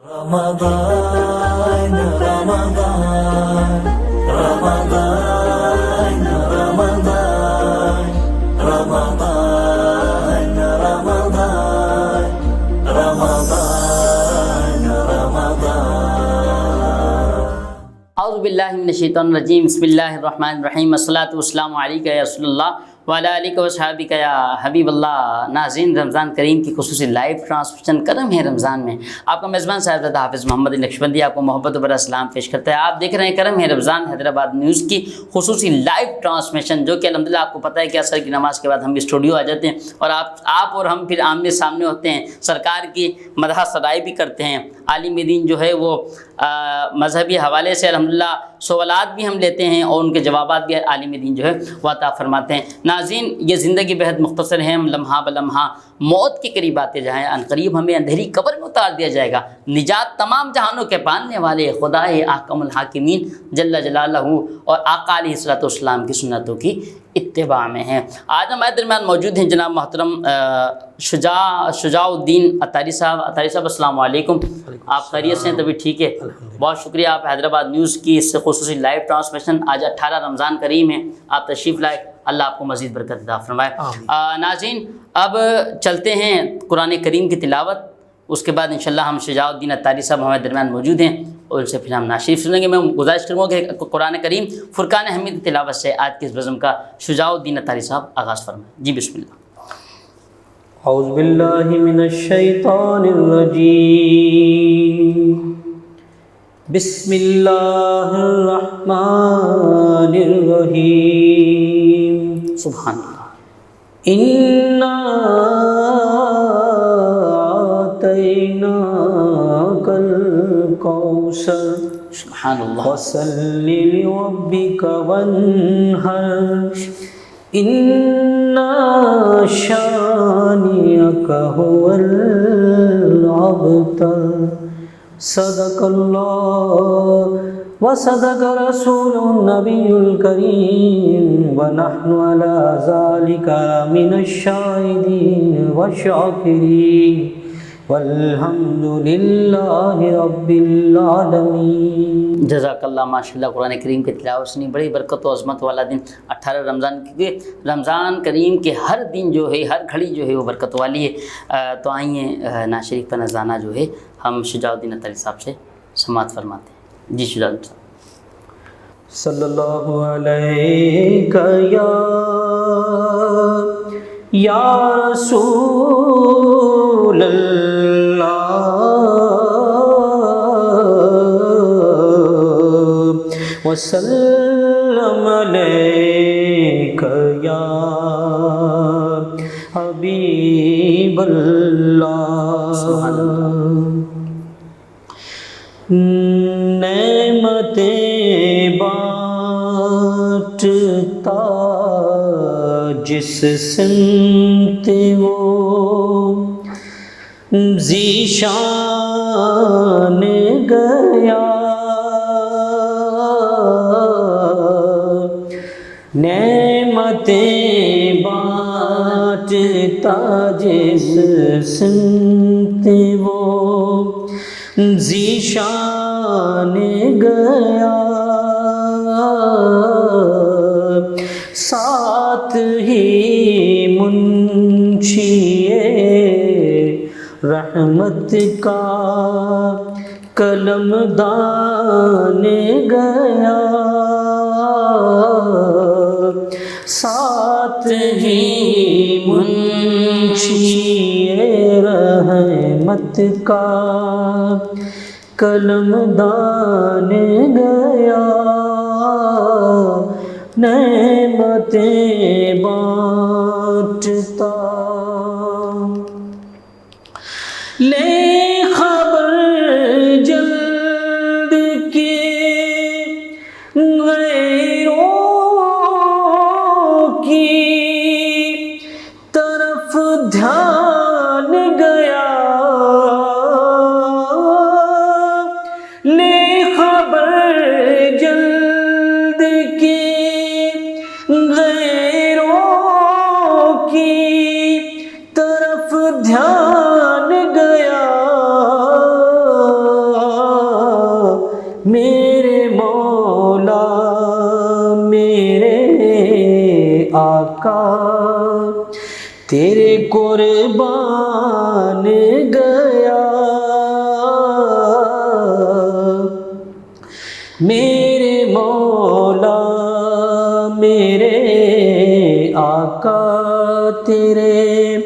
رمضان رمضان رمضان رمضان رمضان رمضان رمضان رمضان اعوذ باللہ من الشیطان الرجیم بسم اللہ الرحمن الرحیم الصلاۃ والسلام علیکہ یا رسول اللہ وعلی آلہ وصحبہ یا حبیب اللہ۔ ناظرین، رمضان کریم کی خصوصی لائیو ٹرانسمیشن کرم ہے رمضان میں آپ کا میزبان صاحبزادہ حافظ محمد نقشبندی آپ کو محبت و برا سلام پیش کرتا ہے۔ آپ دیکھ رہے ہیں کرم ہے رمضان حیدرآباد نیوز کی خصوصی لائیو ٹرانسمیشن، جو کہ الحمدللہ آپ کو پتہ ہے کہ عصر کی نماز کے بعد ہم اسٹوڈیو آ جاتے ہیں اور آپ اور ہم پھر آمنے سامنے ہوتے ہیں، سرکار کی مدح ثنائی بھی کرتے ہیں۔ عالم دین جو ہے وہ مذہبی حوالے سے الحمدللہ سوالات بھی ہم لیتے ہیں اور ان کے جوابات بھی عالم دین جو ہے وہ عطا فرماتے ہیں۔ ناظرین، یہ زندگی بہت مختصر ہے، ہم لمحہ بلمحہ موت کے قریب آتے جائیں، عنقریب ہمیں اندھیری قبر میں اتار دیا جائے گا۔ نجات تمام جہانوں کے پالنے والے خدائے احکم الحاکمین جل جلالہ اور آقا علیہ الصلوۃ والسلام کی سنتوں کی اتباع میں ہیں۔ آج ہمارے درمیان موجود ہیں جناب محترم شجاع الدین اطاری صاحب۔ اطاری صاحب السلام علیکم، آپ خیریت سے ہیں؟ طبی ٹھیک ہے؟ بہت شکریہ، آپ حیدرآباد نیوز کی اس خصوصی لائیو ٹرانسمیشن، آج 18 رمضان کریم ہے، آپ تشریف لائے، اللہ آپ کو مزید برکت عطا فرمائے۔ ناظرین، اب چلتے ہیں قرآن کریم کی تلاوت، اس کے بعد انشاءاللہ ہم شجاع الدین اطاری صاحب ہمارے درمیان موجود ہیں اور ان سے پھر ہم ناشریف سنیں گے۔ میں گزارش کروں گا کہ قرآن کریم فرقان حمید کی تلاوت سے آج کے اس بزم کا شجاع الدین اطاری صاحب آغاز فرمائیں۔ جی بسم اللہ۔ اعوذ باللہ من الشیطان الرجیم، بسم اللہ الرحمن الرحیم۔ سبحان اللہ۔ اِنَّا أَعْطَيْنَاكَ الْكَوْثَرَ سبحان اللہ۔ فَصَلِّ لِرَبِّكَ وَانْحَرْ إِنَّ شَانِئَكَ هُوَ الْأَبْتَرُ۔ صدق اللہ وصدق رسول النبی الکریم ونحن علی ذلک من الشاہدین والشاکرین والحمد للہ رب العالمین۔ جزاک اللہ، ماشاء اللہ۔ قرآن کریم کی تلاوت سنی، بڑی برکت و عظمت والا دن 18 رمضان، کیونکہ رمضان کریم کے ہر دن جو ہے، ہر گھڑی جو ہے وہ برکت والی ہے۔ تو آئیے ناشریف پر نذرانہ جو ہے ہم شجاع الدین اطاری صاحب سے سماعت فرماتے ہیں۔ جی شجاع الدین صاحب۔ صلی اللہ علیہ یا رسول اللہ وسلم علیک یا حبیب اللہ۔ نعمتیں بانٹتا جس سمت وہ ذیشان گیا، نعمتیں بانٹتا جس سمت وہ ذیشان گیا، ساتھ ہی منشی رحمت کا قلم دان گیا، ساتھ ہی منشی رحمت کا قلم دان گیا، نعمتیں بانٹتا۔ لے خبر جلد کے غیروں کی طرف دھیان گیا، لے خبر جلد کے غیروں کی طرف دھیان گیا، آقا تیرے قربان گیا میرے مولا میرے آقا تیرے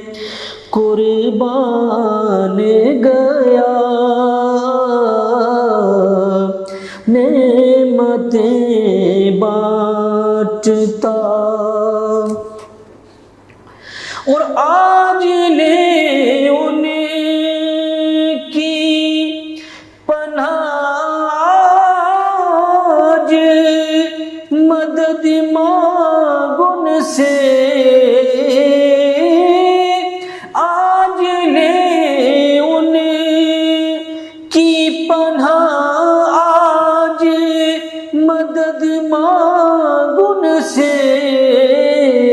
قربان گیا نعمتیں بانٹتا اور آج لے ان کی پناہ آج مدد مانگ ان سے آج لے ان کی پناہ آج مدد مانگ ان سے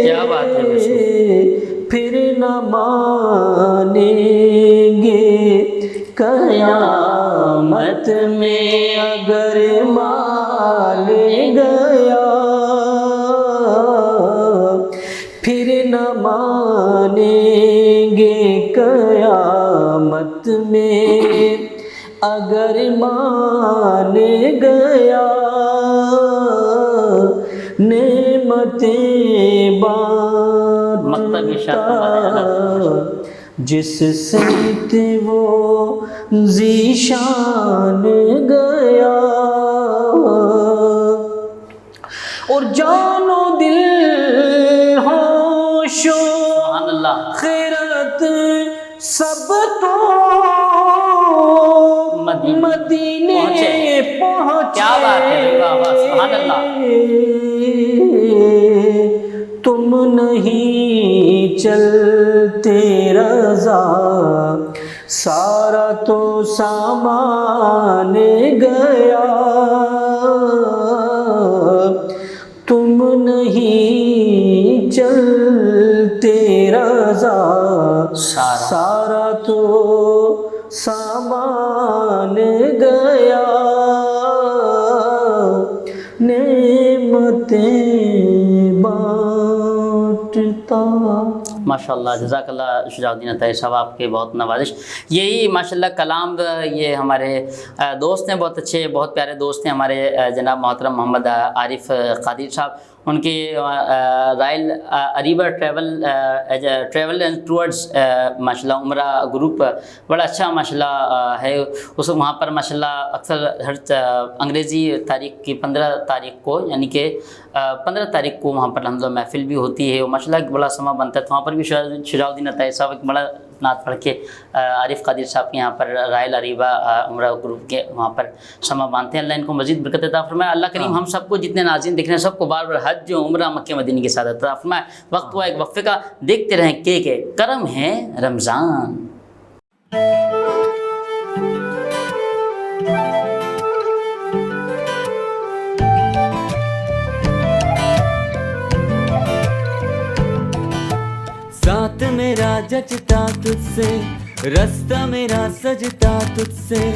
کیا بات ہے پھر نہ مانیں گے قیامت میں اگر مان گیا پھر نہ مانیں گے قیامت میں اگر مان گیا نعمتیں بانٹتا جس سمت وہ ذیشان گیا اور جان و دل ہوش و سبحان اللہ خیرت سب تو مدینے پہنچے کیا بات ہے واہ واہ سبحان اللہ تم نہیں چلتے رضا سارا تو سامان گیا تم نہیں چلتے رضا سارا تو سامان گیا نعمتیں بانٹتا ماشاءاللہ جزاک اللہ شجاع الدین عطائی صاحب آپ کے بہت نوازش یہی ماشاءاللہ کلام یہ ہمارے دوست ہیں بہت اچھے بہت پیارے دوست ہیں ہمارے جناب محترم محمد عارف قادری صاحب ان کی Royal Areeba travel and towards ماشاءاللہ عمرہ گروپ بڑا اچھا ماشاءاللہ ہے اس وہاں پر ماشاءاللہ اکثر ہر انگریزی تاریخ کی 15 تاریخ کو یعنی کہ 15 تاریخ کو وہاں پر الحمدللہ محفل بھی ہوتی ہے ماشاءاللہ ایک بڑا سما بنتا ہے تو وہاں پر بھی شجاع الدین عطائی صاحب ایک بڑا نعت پڑھ کے عارف قادر صاحب کے یہاں پر رائل اریبا عمرہ گروپ کے وہاں پر سما باندھتے ہیں اللہ ان کو مزید برکت عطا فرمائے اللہ کریم ہم سب کو جتنے ناظرین دیکھ رہے ہیں سب کو بار بار حج عمرہ مکہ مدینہ کے ساتھ عطا فرمائے وقت ہوا ایک وقفے کا دیکھتے رہیں کہ کرم ہے رمضان ساتھ میرا جچتا تجھ سے رستہ میرا سجتا تجھ سے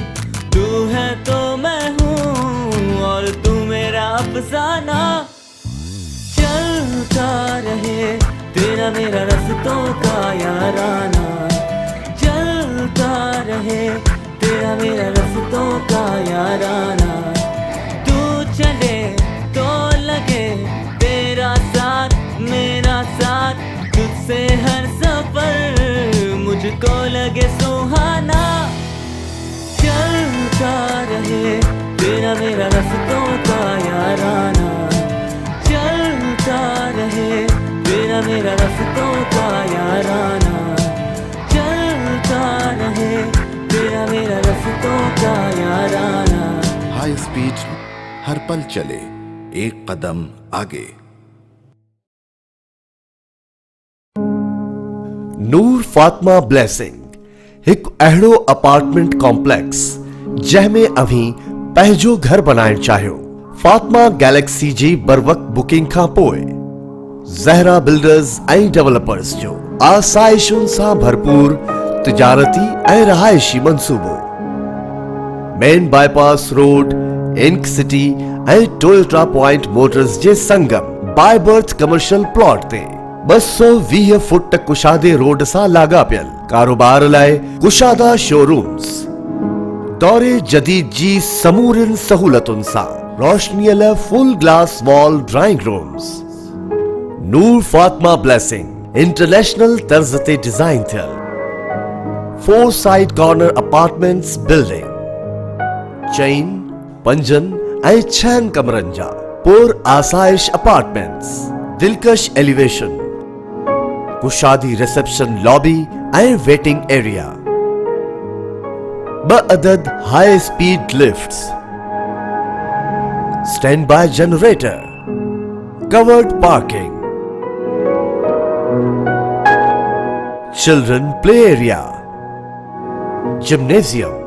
تو ہے تو میں ہوں اور تو میرا افسانہ چلتا رہے تیرا میرا رستوں کا یارانہ چلتا رہے تیرا میرا رستوں کا یارانہ تو چلے تو لگے تیرا ساتھ میرا ساتھ تجھ سے ہر سفر مجھ کو لگے سہانا چلتا رہے تیرا میرا رستوں کا یارانہ چلتا رہے تیرا میرا رستوں کا یارانہ چلتا رہے تیرا میرا رستوں کا یارانہ ہائی اسپیڈ ہر پل چلے ایک قدم آگے نور فاطمہ بلیسنگ ایک اہڑو اپارٹمنٹ کمپلیکس جہمیں اویں پہجو گھر بنائن چاہیو فاطمہ گیلیکسی جی بر وقت بکنگ کا پوئے زہرا بلڈرز ऐं ڈیولپرز جو آسائشن سا بھرپور تجارتی ऐं رہائشی منصوبو مین بائی پاس روڈ انک سٹی ऐं ٹویوٹا پوائنٹ موٹرز جے سنگم बाय बर्थ कमर्शियल प्लॉट ते 220 फुट तक कुशादे रोड सा लागा पियल कारोबार लाए कुशादा शोरूम्स दौरे जदीद जी समूरिन सहूलतुन सा रोशनी full glass wall drawing rooms Noor Fatima blessing international तर्ज ते डिजाइन थियल 4 साइड कॉर्नर अपार्टमेंट्स बिल्डिंग चैन पंजन ऐं 6 कमरन जा पुर आसाइश अपार्टमेंट्स दिलकश एलिवेशन कुशादी रिसेप्शन लॉबी ऐं वेटिंग एरिया 2 अदद high speed lifts standby generator covered parking children play area gymnasium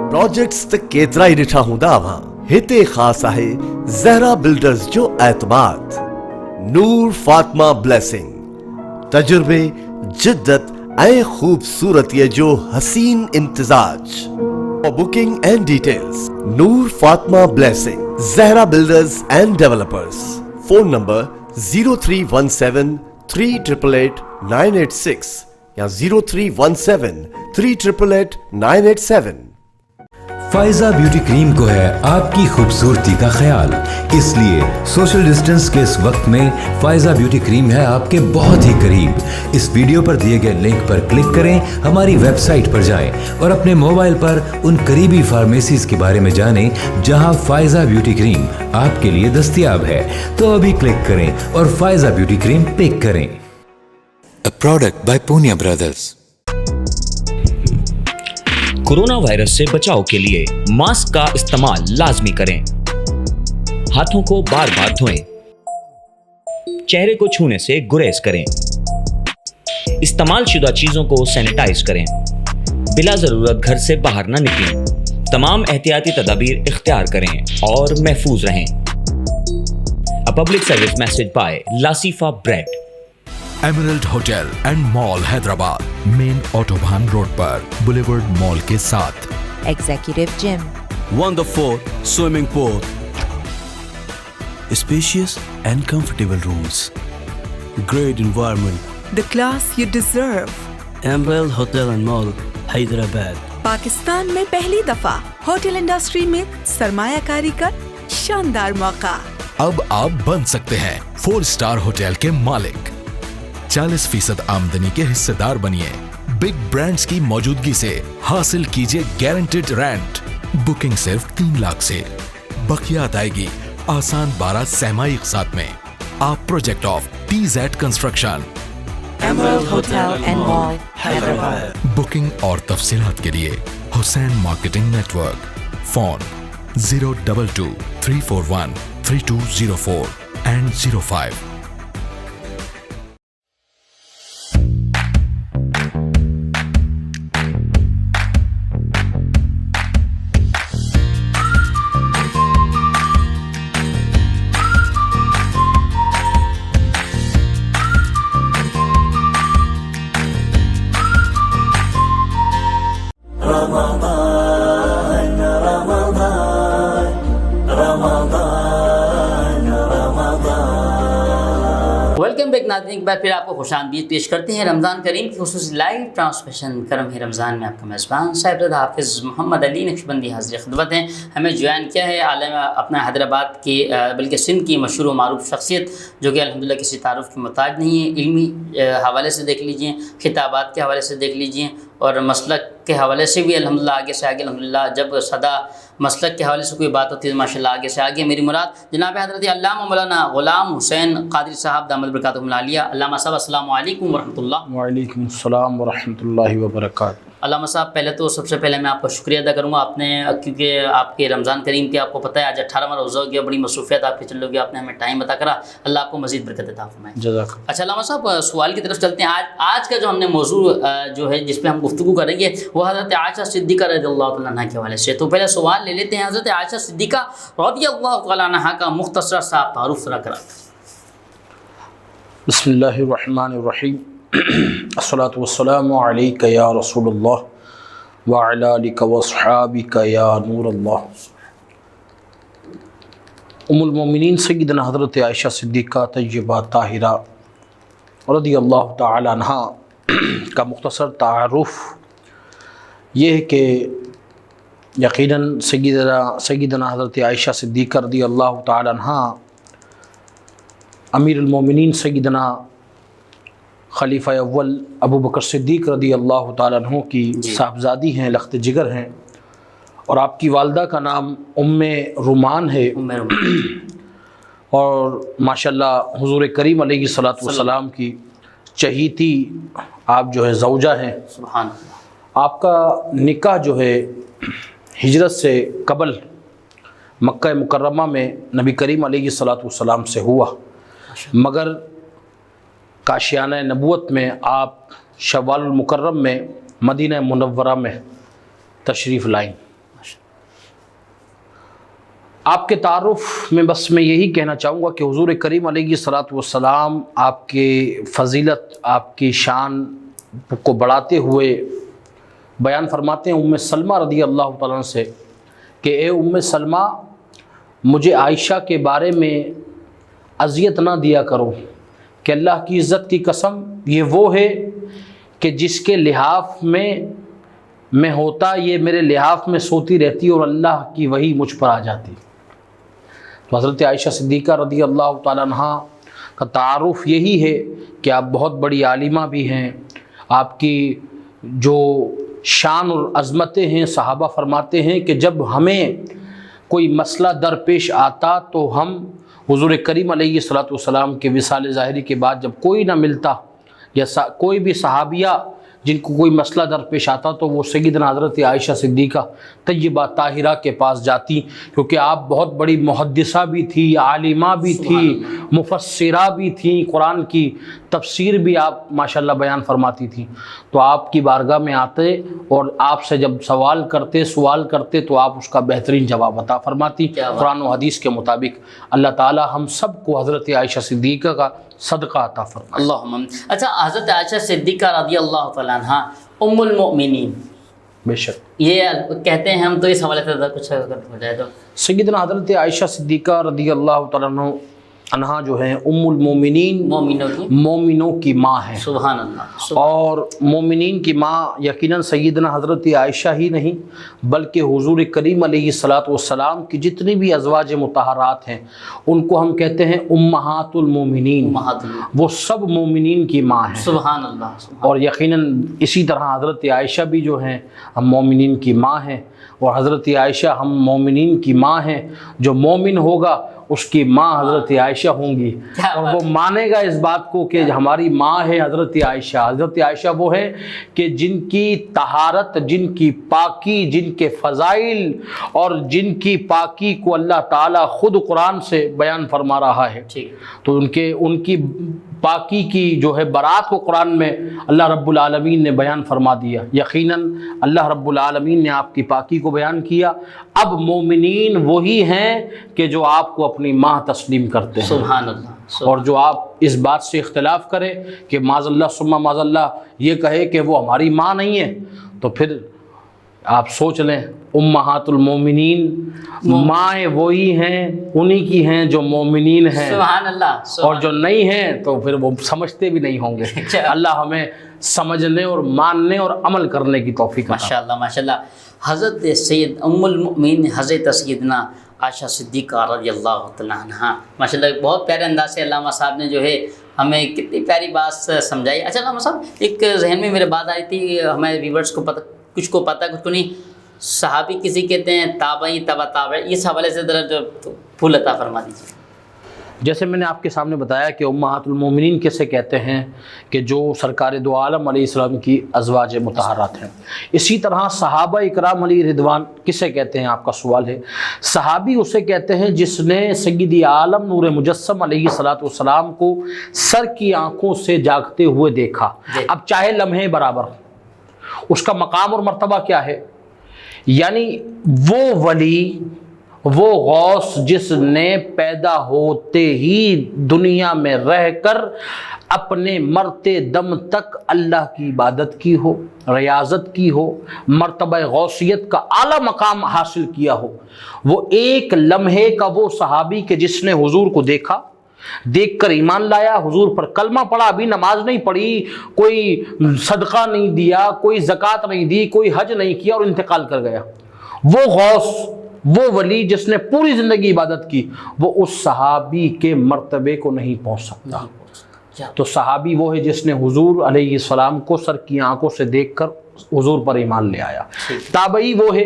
projects त केतरा ही ॾिठा हूंदा अवां हिते ख़ास आहे ज़हरा बिल्डर्स जो एतमाद नूर फातिमा ब्लेसिंग तजुर्बे जिद्दत ऐं खूबसूरतीअ जो हसीन इम्तिजाज For booking and details Noor Fatima blessing Zahra builders and developers phone number 0317 3888 986 या 0317 3888 987। फायजा ब्यूटी क्रीम को है आपकी खूबसूरती का ख्याल, इसलिए सोशल डिस्टेंस के इस वक्त में फायजा ब्यूटी क्रीम है आपके बहुत ही करीब। इस वीडियो पर दिए गए लिंक पर क्लिक करें, हमारी वेबसाइट पर जाएं और अपने मोबाइल पर उन करीबी फार्मेसीज के बारे में जानें जहां फायजा ब्यूटी क्रीम आपके लिए दस्तयाब है। तो अभी क्लिक करें और फायजा ब्यूटी क्रीम पिक करें। A product by Punya Brothers. Corona virus से बचाव के लिए मास्क का इस्तेमाल लाजमी करें। हाथों को बार बार धोएं। चेहरे को छूने से गुरेज करें। इस्तेमाल शुदा चीजों को सैनिटाइज करें। बिला जरूरत घर से बाहर न निकलें। तमाम एहतियाती तदाबीर इख्तियार करें और महफूज रहें। A public service message by Lasifa Bread. Emerald hotel and mall Hyderabad, main autobahn road पर बुलेवर्ड मॉल के साथ। Executive Gym. Wonderful swimming pool. Spacious and comfortable rooms. Great environment. The class you deserve. Emerald Hotel and Mall, Hyderabad. Pakistan में पहली दफा hotel industry में सरमायाकारी का शानदार मौका। अब आप बन सकते हैं 4 स्टार होटल के मालिक। 40% आमदनी के हिस्सेदार बनिए। बिग ब्रांड्स की मौजूदगी से हासिल कीजिए गारंटेड रेंट। बुकिंग सिर्फ 3 लाख से, बकिया अदायगी आसान 12 सहमाई इक़सात में। आप project of TZ construction, Emerald Hotel and Mall, Hyderabad. Booking और तफसीलात के लिए Hussain marketing network, phone 022 341 3204 and 05। Welcome back नाज़रीन, एक बार फिर आपको खुशामदीद पेश करते हैं रमज़ान करीम की खुसूसी लाइव ट्रांसमिशन करम है रमज़ान में। आपका मेज़बान साहिब हाफ़िज़ मोहम्मद अली नक्शबंदी हाज़िर खिदमत हैं। हमें ज्वाइन किया है आलम अपना हैदराबाद के बल्कि सिंध की मशहूर मारूफ शख्सियत, जो कि अल्हम्दुलिल्लाह किसी तारुफ़ की मोहताज नहीं है। इल्मी हवाले से देख लीजिए, खिताबात के हवाले से देख लीजिए और मसलक के हवाले से भी अल्हम्दुलिल्लाह आगे से आगे। अल्हम्दुलिल्लाह जब सदा मसलक के हवाले से कोई बात होती है माशाल्लाह आगे से आगे। मेरी मुराद जनाब हज़रत अल्लामा मौलाना ग़ुलाम हुसैन क़ादरी साहब दामद बरकातुहुल आलिया। अल्लामा साहब अस्सलामु अलैकुम वरहमतुल्लाह। वालेकुम अस्सलाम वरहमतुल्लाहि वबरकातुहू। अल्लामा साहब, पहले तो सबसे पहले मैं आपका शुक्रिया अदा करूँगा, आपने क्योंकि आपके रमज़ान करीम के आपको पता है आज 18वां रोज़ा हो गया, बड़ी मसरूफ़ियत आपकी चल रही है, आपने हमें टाइम बता करा। अल्लाह आपको मज़ीद बरकत अता फरमाए। जज़ाक। अच्छा अल्लामा साहब, सवाल की तरफ चलते हैं। आज का जो हमने मौजू जो है जिस पे हम गुफ्तगू करेंगे वो हज़रत आयशा सिद्दीक़ा रज़ियल्लाहु तआला अन्हा के हवाले से। तो पहले सवाल ले लेते हैं, हज़रत आयशा सिद्दीक़ा रज़ियल्लाहु तआला अन्हा का मुख्तसर सा तारुफ़ ज़रा करा। बिस्मिल्लाहिर्रहमानिर्रहीम। अस्सलातु वस्सलामु अलैका या रसूलल्लाह व अला आलिका व अस्हाबिका या नूरल्लाह। ام المومنین سیدنا حضرت عائشہ صدیقہ طیبہ طاہرہ رضی اللہ تعالی عنہا کا مختصر تعارف یہ ہے کہ یقیناً سیدنا حضرت عائشہ صدیقہ رضی اللہ تعالی عنہا امیر المومنین سیدنا خلیفہ اول ابو بکر صدیق رضی اللہ تعالیٰ عنہ کی صاحبزادی ہیں، لخت جگر ہیں، اور آپ کی والدہ کا نام ام رومان ہے، اور ماشاءاللہ حضور کریم علیہ الصلوۃ والسلام کی چہیتی آپ جو ہے زوجہ ہیں۔ سبحان اللہ۔ آپ کا نکاح جو ہے ہجرت سے قبل مکہ مکرمہ میں نبی کریم علیہ الصلوۃ والسلام سے ہوا، مگر کاشیانہ نبوت میں آپ شوال المکرم میں مدینہ منورہ میں تشریف لائیں۔ آپ کے تعارف میں بس میں یہی کہنا چاہوں گا کہ حضور کریم علیہ الصلوۃ والسلام آپ کے فضیلت، آپ کی شان کو بڑھاتے ہوئے بیان فرماتے ہیں ام سلمہ رضی اللہ تعالیٰ عنہ سے کہ اے ام سلمہ، مجھے عائشہ کے بارے میں اذیت نہ دیا کرو کہ اللہ کی عزت کی قسم یہ وہ ہے کہ جس کے لحاف میں ہوتا یہ میرے لحاف میں سوتی رہتی اور اللہ کی وحی مجھ پر آ جاتی۔ تو حضرت عائشہ صدیقہ رضی اللہ تعالیٰ عنہ کا تعارف یہی ہے کہ آپ بہت بڑی عالمہ بھی ہیں، آپ کی جو شان اور عظمتیں ہیں، صحابہ فرماتے ہیں کہ جب ہمیں کوئی مسئلہ درپیش آتا تو ہم حضور کریم علیہ الصلوۃ والسلام کے وصال ظاہری کے بعد جب کوئی نہ ملتا یا کوئی بھی صحابیہ جن کو کوئی مسئلہ درپیش آتا تو وہ سیدنا حضرت عائشہ صدیقہ طیبہ طاہرہ کے پاس جاتی، کیونکہ آپ بہت بڑی محدثہ بھی تھی، عالمہ بھی تھی، مفسرہ بھی تھیں، قرآن کی تفسیر بھی آپ ماشاءاللہ بیان فرماتی تھیں۔ تو آپ کی بارگاہ میں آتے اور آپ سے جب سوال کرتے تو آپ اس کا بہترین جواب عطا فرماتی قرآن و حدیث کے مطابق۔ اللہ تعالی ہم سب کو حضرت عائشہ صدیقہ کا صدقہ عطا فرمائے۔ اللہم۔ اچھا، حضرت عائشہ صدیقہ رضی اللہ تعالیٰ عنہ ام المؤمنین، بے شک یہ کہتے ہیں ہم، تو اس حوالے سے کچھ اگر ہو جائے تو۔ سیدنا حضرت عائشہ صدیقہ رضی اللہ تعالیٰ عنہ جو ہیں ام المومنین، مومنوں کی ماں ہیں۔ سبحان اللہ۔ اور مومنین کی ماں یقیناً سیدنا حضرت عائشہ ہی نہیں بلکہ حضور کریم علیہ الصلوۃ والسلام کی جتنی بھی ازواج مطہرات ہیں ان کو ہم کہتے ہیں امہات المومنین، وہ سب مومنین کی ماں ہیں۔ سبحان اللہ۔ اور یقیناً اسی طرح حضرت عائشہ بھی جو ہیں ہم مومنین کی ماں ہیں، اور حضرت عائشہ ہم مومنین کی ماں ہیں۔ جو مومن ہوگا اس کی ماں حضرت عائشہ ہوں گی، اور وہ مانے گا اس بات کو کہ ہماری ماں ہے حضرت عائشہ۔ حضرت عائشہ وہ ہے کہ جن کی طہارت، جن کی پاکی، جن کے فضائل اور جن کی پاکی کو اللہ تعالیٰ خود قرآن سے بیان فرما رہا ہے۔ تو ان کی پاکی کی جو ہے برات کو قرآن میں اللہ رب العالمین نے بیان فرما دیا۔ یقیناً اللہ رب العالمین نے آپ کی پاکی کو بیان کیا۔ اب مومنین وہی ہیں کہ جو آپ کو اپنی ماں تسلیم کرتے ہیں۔ سبحان اللہ۔ اور جو آپ اس بات سے اختلاف کرے کہ معاذ اللہ ثم معاذ اللہ یہ کہے کہ وہ ہماری ماں نہیں ہے، تو پھر آپ سوچ لیں امہات المومنین، مائیں وہی ہیں، انہی کی ہیں جو مومنین ہیں۔ سبحان اللہ۔ اور جو نہیں ہیں تو پھر وہ سمجھتے بھی نہیں ہوں گے۔ اللہ ہمیں سمجھنے اور ماننے اور عمل کرنے کی توفیق عطا۔ ماشاءاللہ ماشاءاللہ۔ حضرت سید ام المؤمنین حضرت سیدنا عائشہ صدیقہ رضی اللہ تعالیٰ عنہ، ماشاءاللہ بہت پیارے انداز سے علامہ صاحب نے جو ہے ہمیں کتنی پیاری بات سمجھائی۔ اچھا علامہ صاحب، ایک ذہن میں میرے بات آئی تھی، ہمارے ویورز کو پتہ، کچھ کو پتہ کچھ کو نہیں، صحابی کسی کہتے ہیں، تابعی، تبع تابعی، اس حوالے سے ذرا جو پھول عطا فرما دیجیے۔ جیسے میں نے آپ کے سامنے بتایا کہ امہات المومنین کیسے کہتے ہیں کہ جو سرکار دو عالم علیہ السلام کی ازواج مطہرات ہیں، اسی طرح صحابہ اکرام علیہ رضوان کسے کہتے ہیں؟ آپ کا سوال ہے۔ صحابی اسے کہتے ہیں جس نے سیدی عالم نور مجسم علیہ الصلوۃ والسلام کو سر کی آنکھوں سے جاگتے ہوئے دیکھا، اب چاہے لمحے برابر۔ اس کا مقام اور مرتبہ کیا ہے؟ یعنی وہ ولی وہ غوث جس نے پیدا ہوتے ہی دنیا میں رہ کر اپنے مرتے دم تک اللہ کی عبادت کی ہو، ریاضت کی ہو، مرتبہ غوثیت کا اعلیٰ مقام حاصل کیا ہو، وہ ایک لمحے کا وہ صحابی کہ جس نے حضور کو دیکھا، دیکھ کر ایمان لایا، حضور پر کلمہ پڑھا، ابھی نماز نہیں پڑھی، کوئی صدقہ نہیں دیا، کوئی زکوٰۃ نہیں دی، کوئی حج نہیں کیا اور انتقال کر گیا، وہ غوث، وہ ولی جس نے پوری زندگی عبادت کی، وہ اس صحابی کے مرتبے کو نہیں پہنچ سکتا۔ تو صحابی وہ ہے جس نے حضور علیہ السلام کو سر کی آنکھوں سے دیکھ کر حضور پر ایمان لے آیا۔ تابعی وہ ہے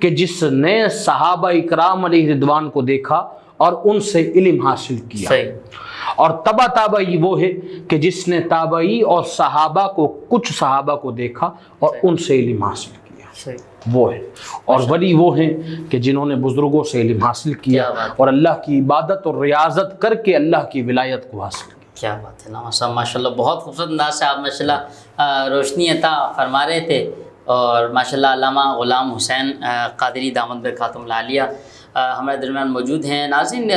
کہ جس نے صحابہ اکرام علیہ رضوان کو دیکھا اور ان سے علم حاصل کیا، اور تبع تابعی وہ ہے کہ جس نے تابعی اور صحابہ کو، کچھ صحابہ کو دیکھا اور ان سے علم حاصل کیا، وہ ہے۔ اور ولی وہ ہیں کہ جنہوں نے بزرگوں سے علم حاصل کیا اور اللہ کی عبادت اور ریاضت کر کے اللہ کی ولایت کو حاصل کیا۔ کیا بات ہے نا، ماشاء اللہ بہت خوبصورت انداز سے آپ ماشاء اللہ روشنی عطا فرما رہے تھے، اور ماشاء اللہ علامہ غلام حسین قادری دامت برکاتہم العالیہ ہمارے درمیان موجود ہیں۔ ناظرین،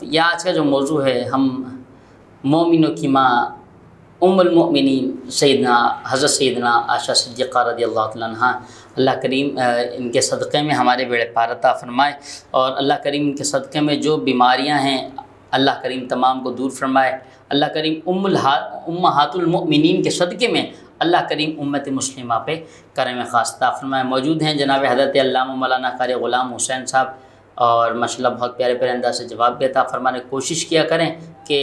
یہ آج کا جو موضوع ہے، ہم مومنوں کی ماں ام المؤمنین سیدنا حضرت سیدنا عائشہ صدیقہ رضی اللہ تعالیٰ عنہا، اللہ کریم ان کے صدقے میں ہمارے بیڑے پار عطا فرمائے، اور اللہ کریم ان کے صدقے میں جو بیماریاں ہیں اللہ کریم تمام کو دور فرمائے۔ اللہ کریم امہات المؤمنین کے صدقے میں اللہ کریم امت مسلمہ پہ کرم خاص عطا فرمائے۔ موجود ہیں جناب حضرت علامہ مولانا قاری غلام حسین صاحب، اور ماشاءاللہ بہت پیارے پیارے انداز سے جواب بھی عطا فرمانے کی کوشش کیا کریں کہ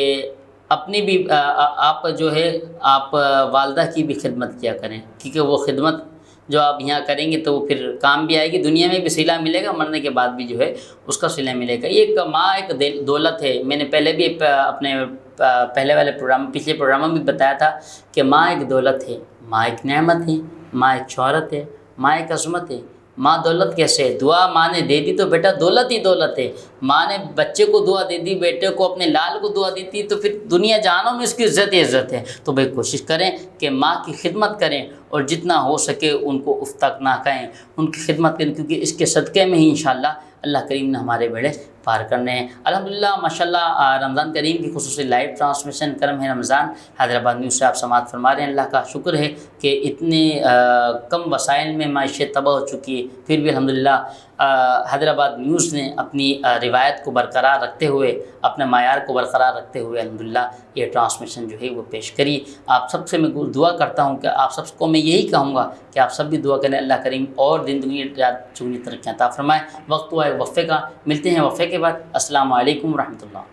اپنی بھی آپ جو ہے آپ والدہ کی بھی خدمت کیا کریں، کیونکہ وہ خدمت جو آپ یہاں کریں گے تو وہ پھر کام بھی آئے گی، دنیا میں بھی صلہ ملے گا، مرنے کے بعد بھی جو ہے اس کا صلہ ملے گا۔ یہ ایک ماں ایک دولت ہے۔ میں نے پہلے بھی اپنے پچھلے پروگرام میں بھی بتایا تھا کہ ماں ایک دولت ہے، ماں ایک نعمت ہے، ماں ایک شہرت ہے، ماں ایک عظمت ہے۔ ماں دولت کیسے ہے؟ دعا ماں نے دے دی تو بیٹا دولت ہی دولت ہے۔ ماں نے بچے کو دعا دے دی، بیٹے کو، اپنے لال کو دعا دیتی تو پھر دنیا جہانوں میں اس کی عزت ہی عزت ہے۔ تو بھائی کوشش کریں کہ ماں کی خدمت کریں، اور جتنا ہو سکے ان کو اف تک نہ کہیں، ان کی خدمت کریں، کیونکہ اس کے صدقے میں ہی انشاءاللہ اللہ کریم نے ہمارے بیڑے پار کرنے ہیں۔ الحمدللہ ماشاءاللہ رمضان کریم کی خصوصی لائیو ٹرانسمیشن کرم ہے رمضان حیدرآباد نیوز سے آپ سماعت فرما رہے ہیں۔ اللہ کا شکر ہے کہ اتنے کم وسائل میں معیشت تباہ ہو چکی ہے، پھر بھی الحمدللہ حیدرآباد نیوز نے اپنی روایت کو برقرار رکھتے ہوئے، اپنے معیار کو برقرار رکھتے ہوئے الحمدللہ یہ ٹرانسمیشن جو ہے وہ پیش کری۔ آپ سب سے میں دعا کرتا ہوں کہ آپ سب کو میں یہی کہوں گا کہ آپ سب بھی دعا کریں، اللہ کریم اور دن دنیا رات چگنی ترقیاں عطا فرمائے۔ وقت ہوا ہے وقفے کا، ملتے ہیں وقفے کے بعد۔ السلام علیکم ورحمۃ اللہ۔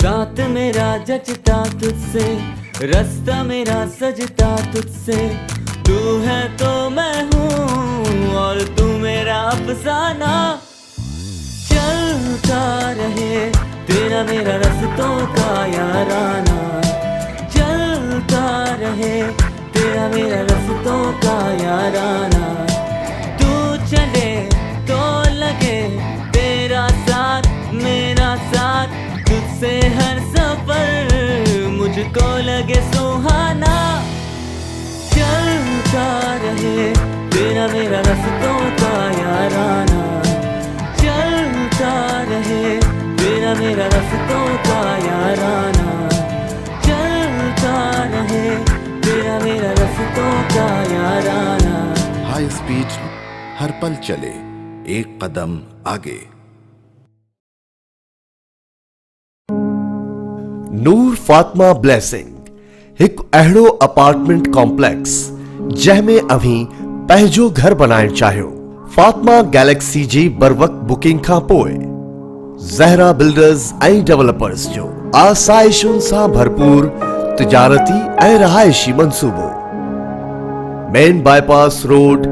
ساتھ میرا جچتا تجھ سے، رستہ میرا سجتا تجھ سے، تو ہے تو میں ہوں اور تو میرا افسانہ، چلتا رہے تیرا میرا رستوں کا یارانہ، چلتا رہے تیرا میرا رستوں کا یارانہ، تو چلے تو لگے تیرا ساتھ میرا ساتھ، تجھ سے ہر سفر مجھ کو لگے سہانا، چلتا رہے تیرا میرا رستوں کا یارانہ، چلتا رہے تیرا میرا رستوں کا یارانہ، چلتا رہے تیرا میرا رستوں کا یارانہ۔ ہائی اسپیڈ ہر پل چلے ایک قدم آگے۔ ਨੂਰ ਫਾਤਮਾ ਬਲੈਸਿੰਗ ਇੱਕ ਅਹਿੜੋ ਅਪਾਰਟਮੈਂਟ ਕੰਪਲੈਕਸ जंहिंमें अभी पंहिंजो घर बनाइण चाहियो। फातिमा गैलेक्सी जी बर वक्त बुकिंग खां पोइ ज़हरा बिल्डर्स ऐं डेवलपर्स जो आसाइशुनि सां भरपूर तिजारती ऐं रहायशी मंसूबो मेन बाईपास रोड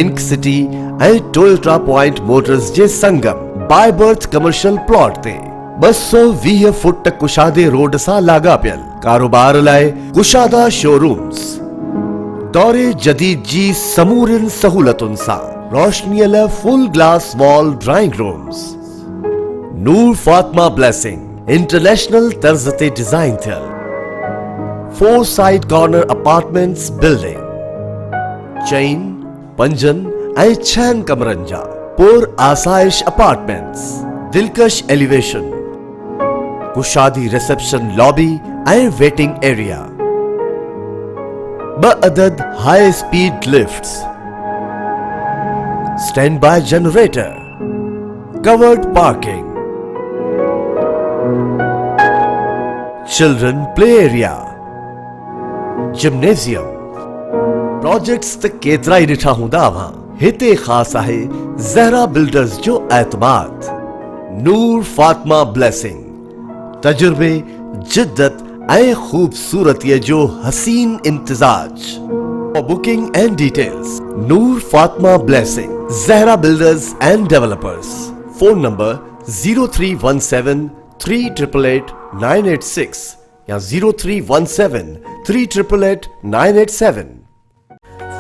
इंक सिटी ऐं टोयोटा पॉइंट मोटर्स जे संगम बाय बर्थ कमर्शियल प्लॉट ते 220 फुट कुशादे रोड सां लाॻापियल कारोबार लाइ कुशादा शोरूम्स दौरे जदीद जी समूरिन सहूलतुनि सां रोशनीअ लाइ full glass wall drawing rooms. Noor Fatima blessing international तर्ज ते डिजाइन थियल 4 साइड कॉर्नर अपार्टमेंट्स बिल्डिंग चैन पंजन ऐं 6 कमरनि जा पुर आसाइश अपार्टमेंट्स दिलकश एलिवेशन कुशादी रिसेप्शन लॉबी ऐं वेटिंग एरिया 2 अदद high speed lifts standby generator covered parking children play area gymnasium projects त केतिरा ई ॾिठा हूंदा अवां हिते ख़ासि आहे ज़हरा बिल्डर्स जो एतमाद नूर फातिमा ब्लेसिंग तजुर्बे जिद्दत ऐं खूबसूरतीअ जो हसीन इम्तिजाज For booking and details Noor Fatma Blessing Zahra Builders and Developers Phone number 0317 3888 986 या 0317 3888 987।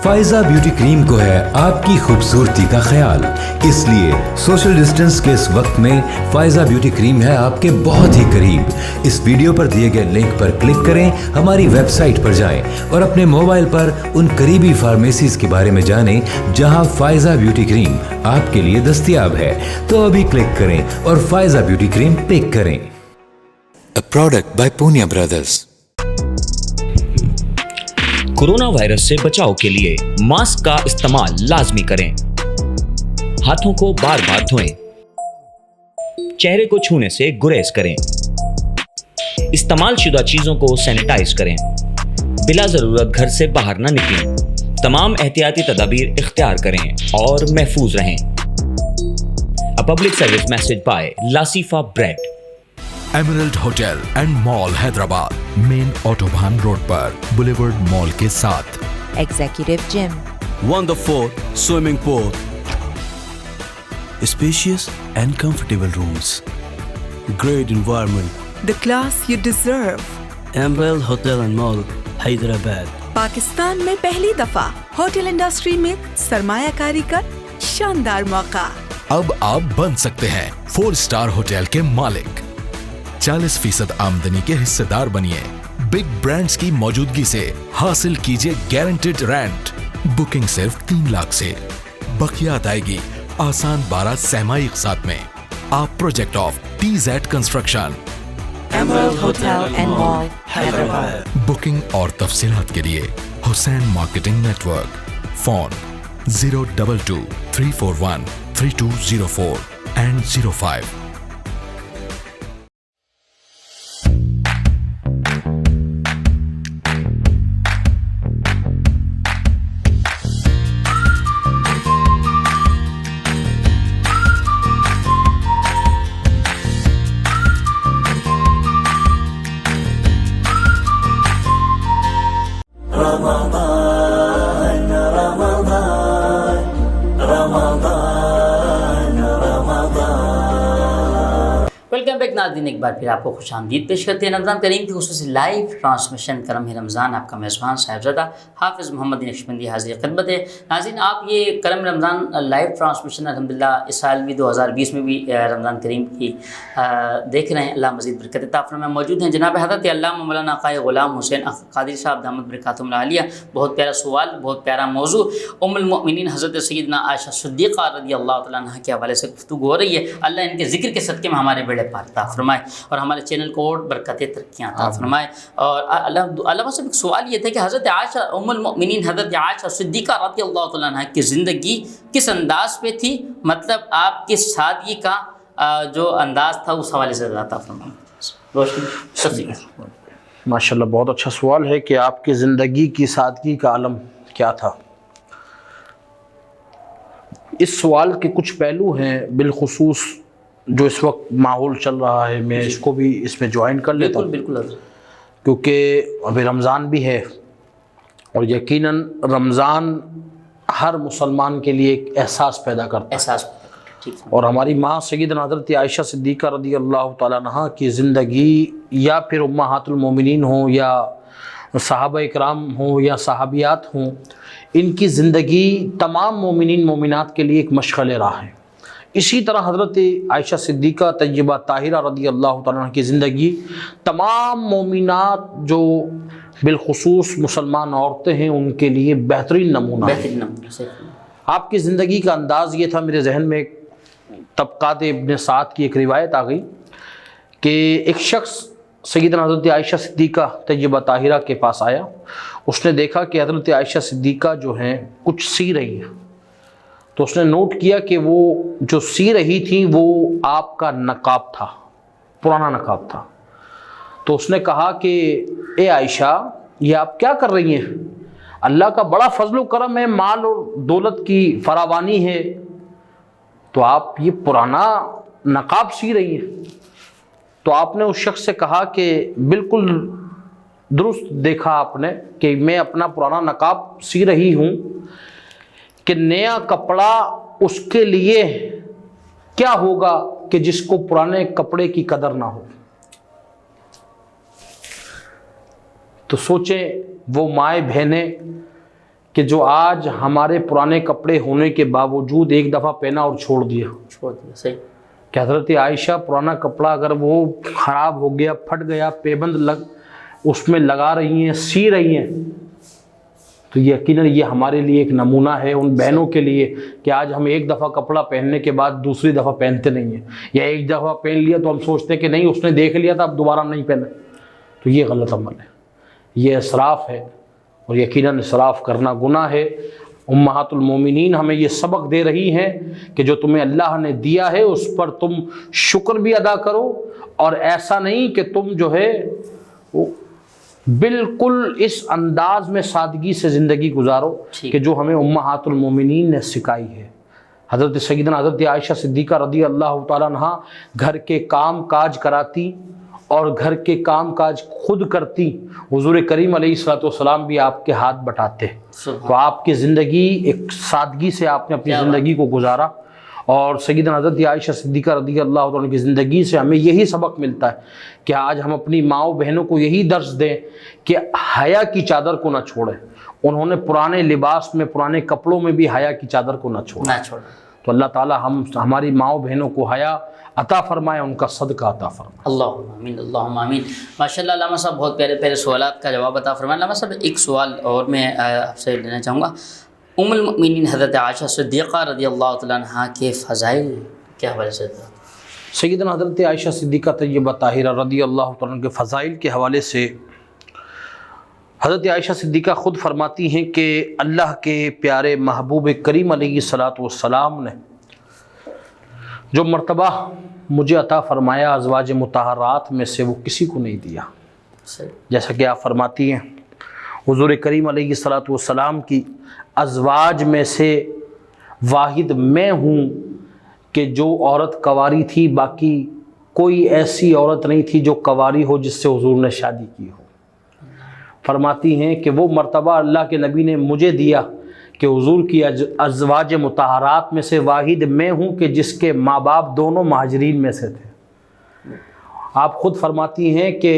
फायजा ब्यूटी क्रीम को है आपकी खूबसूरती का ख्याल, इसलिए सोशल डिस्टेंस के इस वक्त में फायजा ब्यूटी क्रीम है आपके बहुत ही करीब। इस वीडियो पर दिए गए लिंक पर क्लिक करें, हमारी वेबसाइट पर जाएं और अपने मोबाइल पर उन करीबी फार्मेसीज के बारे में जानें जहां फायजा ब्यूटी क्रीम आपके लिए दस्तयाब है। तो अभी क्लिक करें और फायजा ब्यूटी क्रीम पिक करें। A product by Punya Brothers. Corona virus से बचाव के लिए मास्क का इस्तेमाल लाजमी करें। हाथों को बार बार धोएं। चेहरे को छूने से गुरेज करें। इस्तेमाल शुदा चीजों को सैनिटाइज करें। बिला जरूरत घर से बाहर न निकलें। तमाम एहतियाती तदाबीर इख्तियार करें और महफूज रहें। A public service message by Lasifa Bread. Emerald hotel and mall Hyderabad, main autobahn road पर, बुलेवर्ड मॉल के साथ। Executive Gym. Wonderful swimming pool. Spacious and comfortable rooms. Great environment. The class you deserve. Emerald Hotel and Mall, Hyderabad. Pakistan में पहली दफा hotel industry में सरमायाकारी का शानदार मौका। अब आप बन सकते हैं 4 स्टार होटल के मालिक। 40% आमदनी के हिस्सेदार बनिए। बिग ब्रांड्स की मौजूदगी से हासिल कीजिए गारंटेड रेंट। बुकिंग सिर्फ 3 लाख से, बकिया अदायगी आसान 12 सहमाई साथ में। आप project of TZ construction, Emerald Hotel and Mall, Hyderabad. Booking और तफसीलात के लिए Hussain marketing network, phone 022 341 3204 and 05। Welcome back नाज़रीन, एक बार फिर आपको खुश आमदीद पेश करते हैं। रमज़ान करीम की खुसूसी लाइव ट्रांसमिशन करम है रमज़ान, आपका मेज़बान साहिबज़ादा हाफ़िज़ मोहम्मद नक्शबंदी हाज़िर खिदमत है। नाज़रीन, आप ये करम रमज़ान लाइव ट्रांसमिशन अल्हम्दुलिल्लाह इस साल भी 2020 में भी रमज़ान करीम की देख रहे हैं। अल्लाह मज़ीद बरकत अता फ़रमाए। मौजूद हैं जनाब हज़रत अल्लामा मौलाना क़ाई ग़ुलाम हुसैन क़ादरी साहब दामत बरकातुहुल आलिया। बहुत प्यारा सवाल, बहुत प्यारा मौजू। उम्मुल मोमिनीन हज़रत सय्यदना आयशा सिद्दीक़ा रज़ियल्लाहु तआला अन्हा के हवाले से गुफ्तगू हो रही है। अल्लाह इनके ज़िक्र के सदक़े में हमारे बेड़े पार अता फरमाए और हमारे चैनल को और बरकतें तरक्कियाँ अता फरमाए। और अल्लाह से एक सवाल ये था कि हज़रत आयशा उम्मुल मोमिनीन हज़रत आयशा सिद्दीक़ा रज़ियल्लाहु तआला अन्हा की ज़िंदगी किस अंदाज़ पे थी, मतलब आपकी सादगी का जो अंदाज़ था उस हवाले से अता फरमाए। माशाल्लाह, बहुत अच्छा सवाल है कि आपकी ज़िंदगी की सादगी का आलम क्या था। इस सवाल के कुछ पहलू हैं, बिलखुसूस जो इस वक्त माहौल चल रहा है, मैं इसको भी इसमें ज्वाइन कर लेता हूँ। बिल्कुल, क्योंकि अभी रमज़ान भी है और यकीनन रमज़ान हर मुसलमान के लिए एक एहसास पैदा करता है। और हमारी माँ सय्यदना हज़रत आयशा सिद्दीक़ा रज़ियल्लाहु तआला अन्हा की ज़िंदगी, या फिर उम्महातुल मोमिनीन हो या सहाबा इकराम हो या सहाबियात हों, इनकी ज़िंदगी तमाम मोमिनीन मोमिनात के लिए एक मशग़ल राह है। اسی طرح حضرت عائشہ صدیقہ طیبہ طاہرہ رضی اللہ تعالیٰ عنہ کی زندگی تمام مومنات جو بالخصوص مسلمان عورتیں ہیں ان کے لیے بہترین نمونہ ہے۔ آپ کی زندگی کا انداز یہ تھا، میرے ذہن میں طبقات ابن سعد کی ایک روایت آ گئی کہ ایک شخص سیدنا حضرت عائشہ صدیقہ طیبہ طاہرہ کے پاس آیا، اس نے دیکھا کہ حضرت عائشہ صدیقہ جو ہیں کچھ سی رہی ہیں، تو اس نے نوٹ کیا کہ وہ جو سی رہی تھی وہ آپ کا نقاب تھا، پرانا نقاب تھا۔ تو اس نے کہا کہ اے عائشہ یہ آپ کیا کر رہی ہیں؟ اللہ کا بڑا فضل و کرم ہے، مال اور دولت کی فراوانی ہے، تو آپ یہ پرانا نقاب سی رہی ہیں؟ تو آپ نے اس شخص سے کہا کہ بالکل درست دیکھا آپ نے کہ میں اپنا پرانا نقاب سی رہی ہوں کہ نیا کپڑا اس کے لیے کیا ہوگا کہ جس کو پرانے کپڑے کی قدر نہ ہو۔ تو سوچیں وہ مائیں بہنیں کہ جو آج ہمارے پرانے کپڑے ہونے کے باوجود ایک دفعہ پہنا اور چھوڑ دیا، صحیح کہ حضرت عائشہ پرانا کپڑا اگر وہ خراب ہو گیا، پھٹ گیا، پیبند اس میں لگا رہی ہیں، سی رہی ہیں، تو یقیناً یہ ہمارے لیے ایک نمونہ ہے ان بہنوں کے لیے کہ آج ہم ایک دفعہ کپڑا پہننے کے بعد دوسری دفعہ پہنتے نہیں ہیں، یا ایک دفعہ پہن لیا تو ہم سوچتے ہیں کہ نہیں اس نے دیکھ لیا تھا اب دوبارہ نہیں پہنے، تو یہ غلط عمل ہے، یہ اسراف ہے، اور یقیناً اسراف کرنا گناہ ہے۔ امہات المومنین ہمیں یہ سبق دے رہی ہیں کہ جو تمہیں اللہ نے دیا ہے اس پر تم شکر بھی ادا کرو، اور ایسا نہیں کہ تم جو ہے بالکل اس انداز میں سادگی سے زندگی گزارو کہ جو ہمیں امہات المومنین نے سکھائی ہے۔ حضرت سیدنا حضرت عائشہ صدیقہ رضی اللہ تعالیٰ عنہ گھر کے کام کاج کراتی اور گھر کے کام کاج خود کرتی، حضور کریم علیہ الصلوۃ والسلام بھی آپ کے ہاتھ بٹاتے، تو آپ کی زندگی ایک سادگی سے آپ نے اپنی زندگی کو گزارا، اور سیدنا حضرت عائشہ صدیقہ رضی اللہ عنہ کی زندگی سے ہمیں یہی سبق ملتا ہے کہ آج ہم اپنی ماؤں بہنوں کو یہی درس دیں کہ حیا کی چادر کو نہ چھوڑیں۔ انہوں نے پرانے لباس میں، پرانے کپڑوں میں بھی حیا کی چادر کو نہ چھوڑیں۔ تو اللہ تعالی ہماری ماؤں بہنوں کو حیا عطا فرمائے، ان کا صدقہ عطا فرمائے۔ اللہم آمین، اللہم آمین۔ ماشاءاللہ علامہ صاحب بہت پیارے پیارے سوالات کا جواب عطا فرمائے۔ علامہ صاحب ایک سوال اور میں آپ سے لینا چاہوں گا، ام المؤمنین حضرت عائشہ صدیقہ رضی اللہ تعالیٰ عنہ کے فضائل کیا حوالے سے تھا؟ سیدنا حضرت عائشہ صدیقہ طیبہ طاہرہ رضی اللہ تعالیٰ عنہ کے فضائل کے حوالے سے حضرت عائشہ صدیقہ خود فرماتی ہیں کہ اللہ کے پیارے محبوب کریم علیہ الصلوۃ والسلام نے جو مرتبہ مجھے عطا فرمایا ازواج مطہرات میں سے وہ کسی کو نہیں دیا۔ جیسا کہ آپ فرماتی ہیں حضور کریم علیہ الصلوۃ والسلام کی ازواج میں سے واحد میں ہوں کہ جو عورت کنواری تھی، باقی کوئی ایسی عورت نہیں تھی جو کنواری ہو جس سے حضور نے شادی کی ہو۔ فرماتی ہیں کہ وہ مرتبہ اللہ کے نبی نے مجھے دیا کہ حضور کی ازواج مطہرات میں سے واحد میں ہوں کہ جس کے ماں باپ دونوں مہاجرین میں سے تھے۔ آپ خود فرماتی ہیں کہ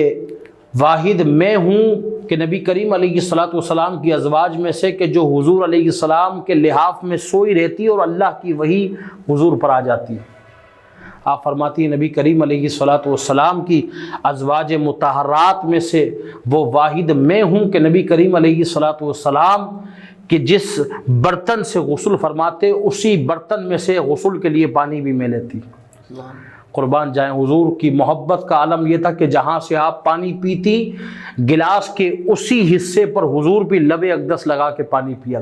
واحد میں ہوں کہ نبی کریم علیہ الصلوۃ والسلام کی ازواج میں سے کہ جو حضور علیہ السلام کے لحاف میں سوئی رہتی اور اللہ کی وحی حضور پر آ جاتی ہے۔ آپ فرماتی ہیں نبی کریم علیہ الصلوۃ والسلام کی ازواج مطہرات میں سے وہ واحد میں ہوں کہ نبی کریم علیہ الصلوۃ والسلام کہ جس برتن سے غسل فرماتے اسی برتن میں سے غسل کے لیے پانی بھی میں لیتی۔ قربان جائیں، حضور کی محبت کا عالم یہ تھا کہ جہاں سے آپ پانی پیتی گلاس کے اسی حصے پر حضور بھی لب اقدس لگا کے پانی پیا۔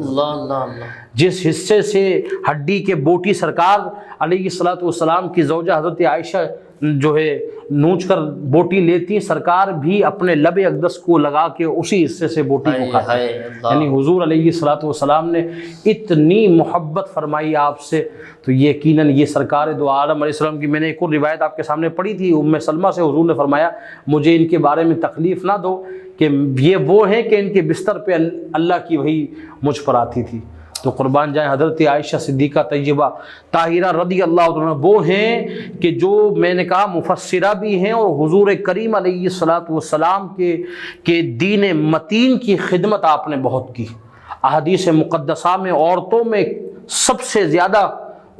جس حصے سے ہڈی کے بوٹی سرکار علیہ الصلوۃ والسلام کی زوجہ حضرت عائشہ جو ہے نوچ کر بوٹی لیتی، سرکار بھی اپنے لب اقدس کو لگا کے اسی حصے سے بوٹی کو کھاتے۔ یعنی حضور علیہ الصلوۃ والسلام نے اتنی محبت فرمائی آپ سے، تو یقیناً یہ سرکار دو عالم علیہ السلام کی میں نے ایک اور روایت آپ کے سامنے پڑھی تھی، ام سلمہ سے حضور نے فرمایا مجھے ان کے بارے میں تکلیف نہ دو کہ یہ وہ ہیں کہ ان کے بستر پہ اللہ کی وحی مجھ پر آتی تھی۔ تو قربان جائیں حضرت عائشہ صدیقہ طیبہ طاہرہ رضی اللہ عنہ وہ ہیں کہ جو میں نے کہا مفسرہ بھی ہیں، اور حضور کریم علیہ الصلوۃ والسلام کے دین متین کی خدمت آپ نے بہت کی۔ احادیث مقدسہ میں عورتوں میں سب سے زیادہ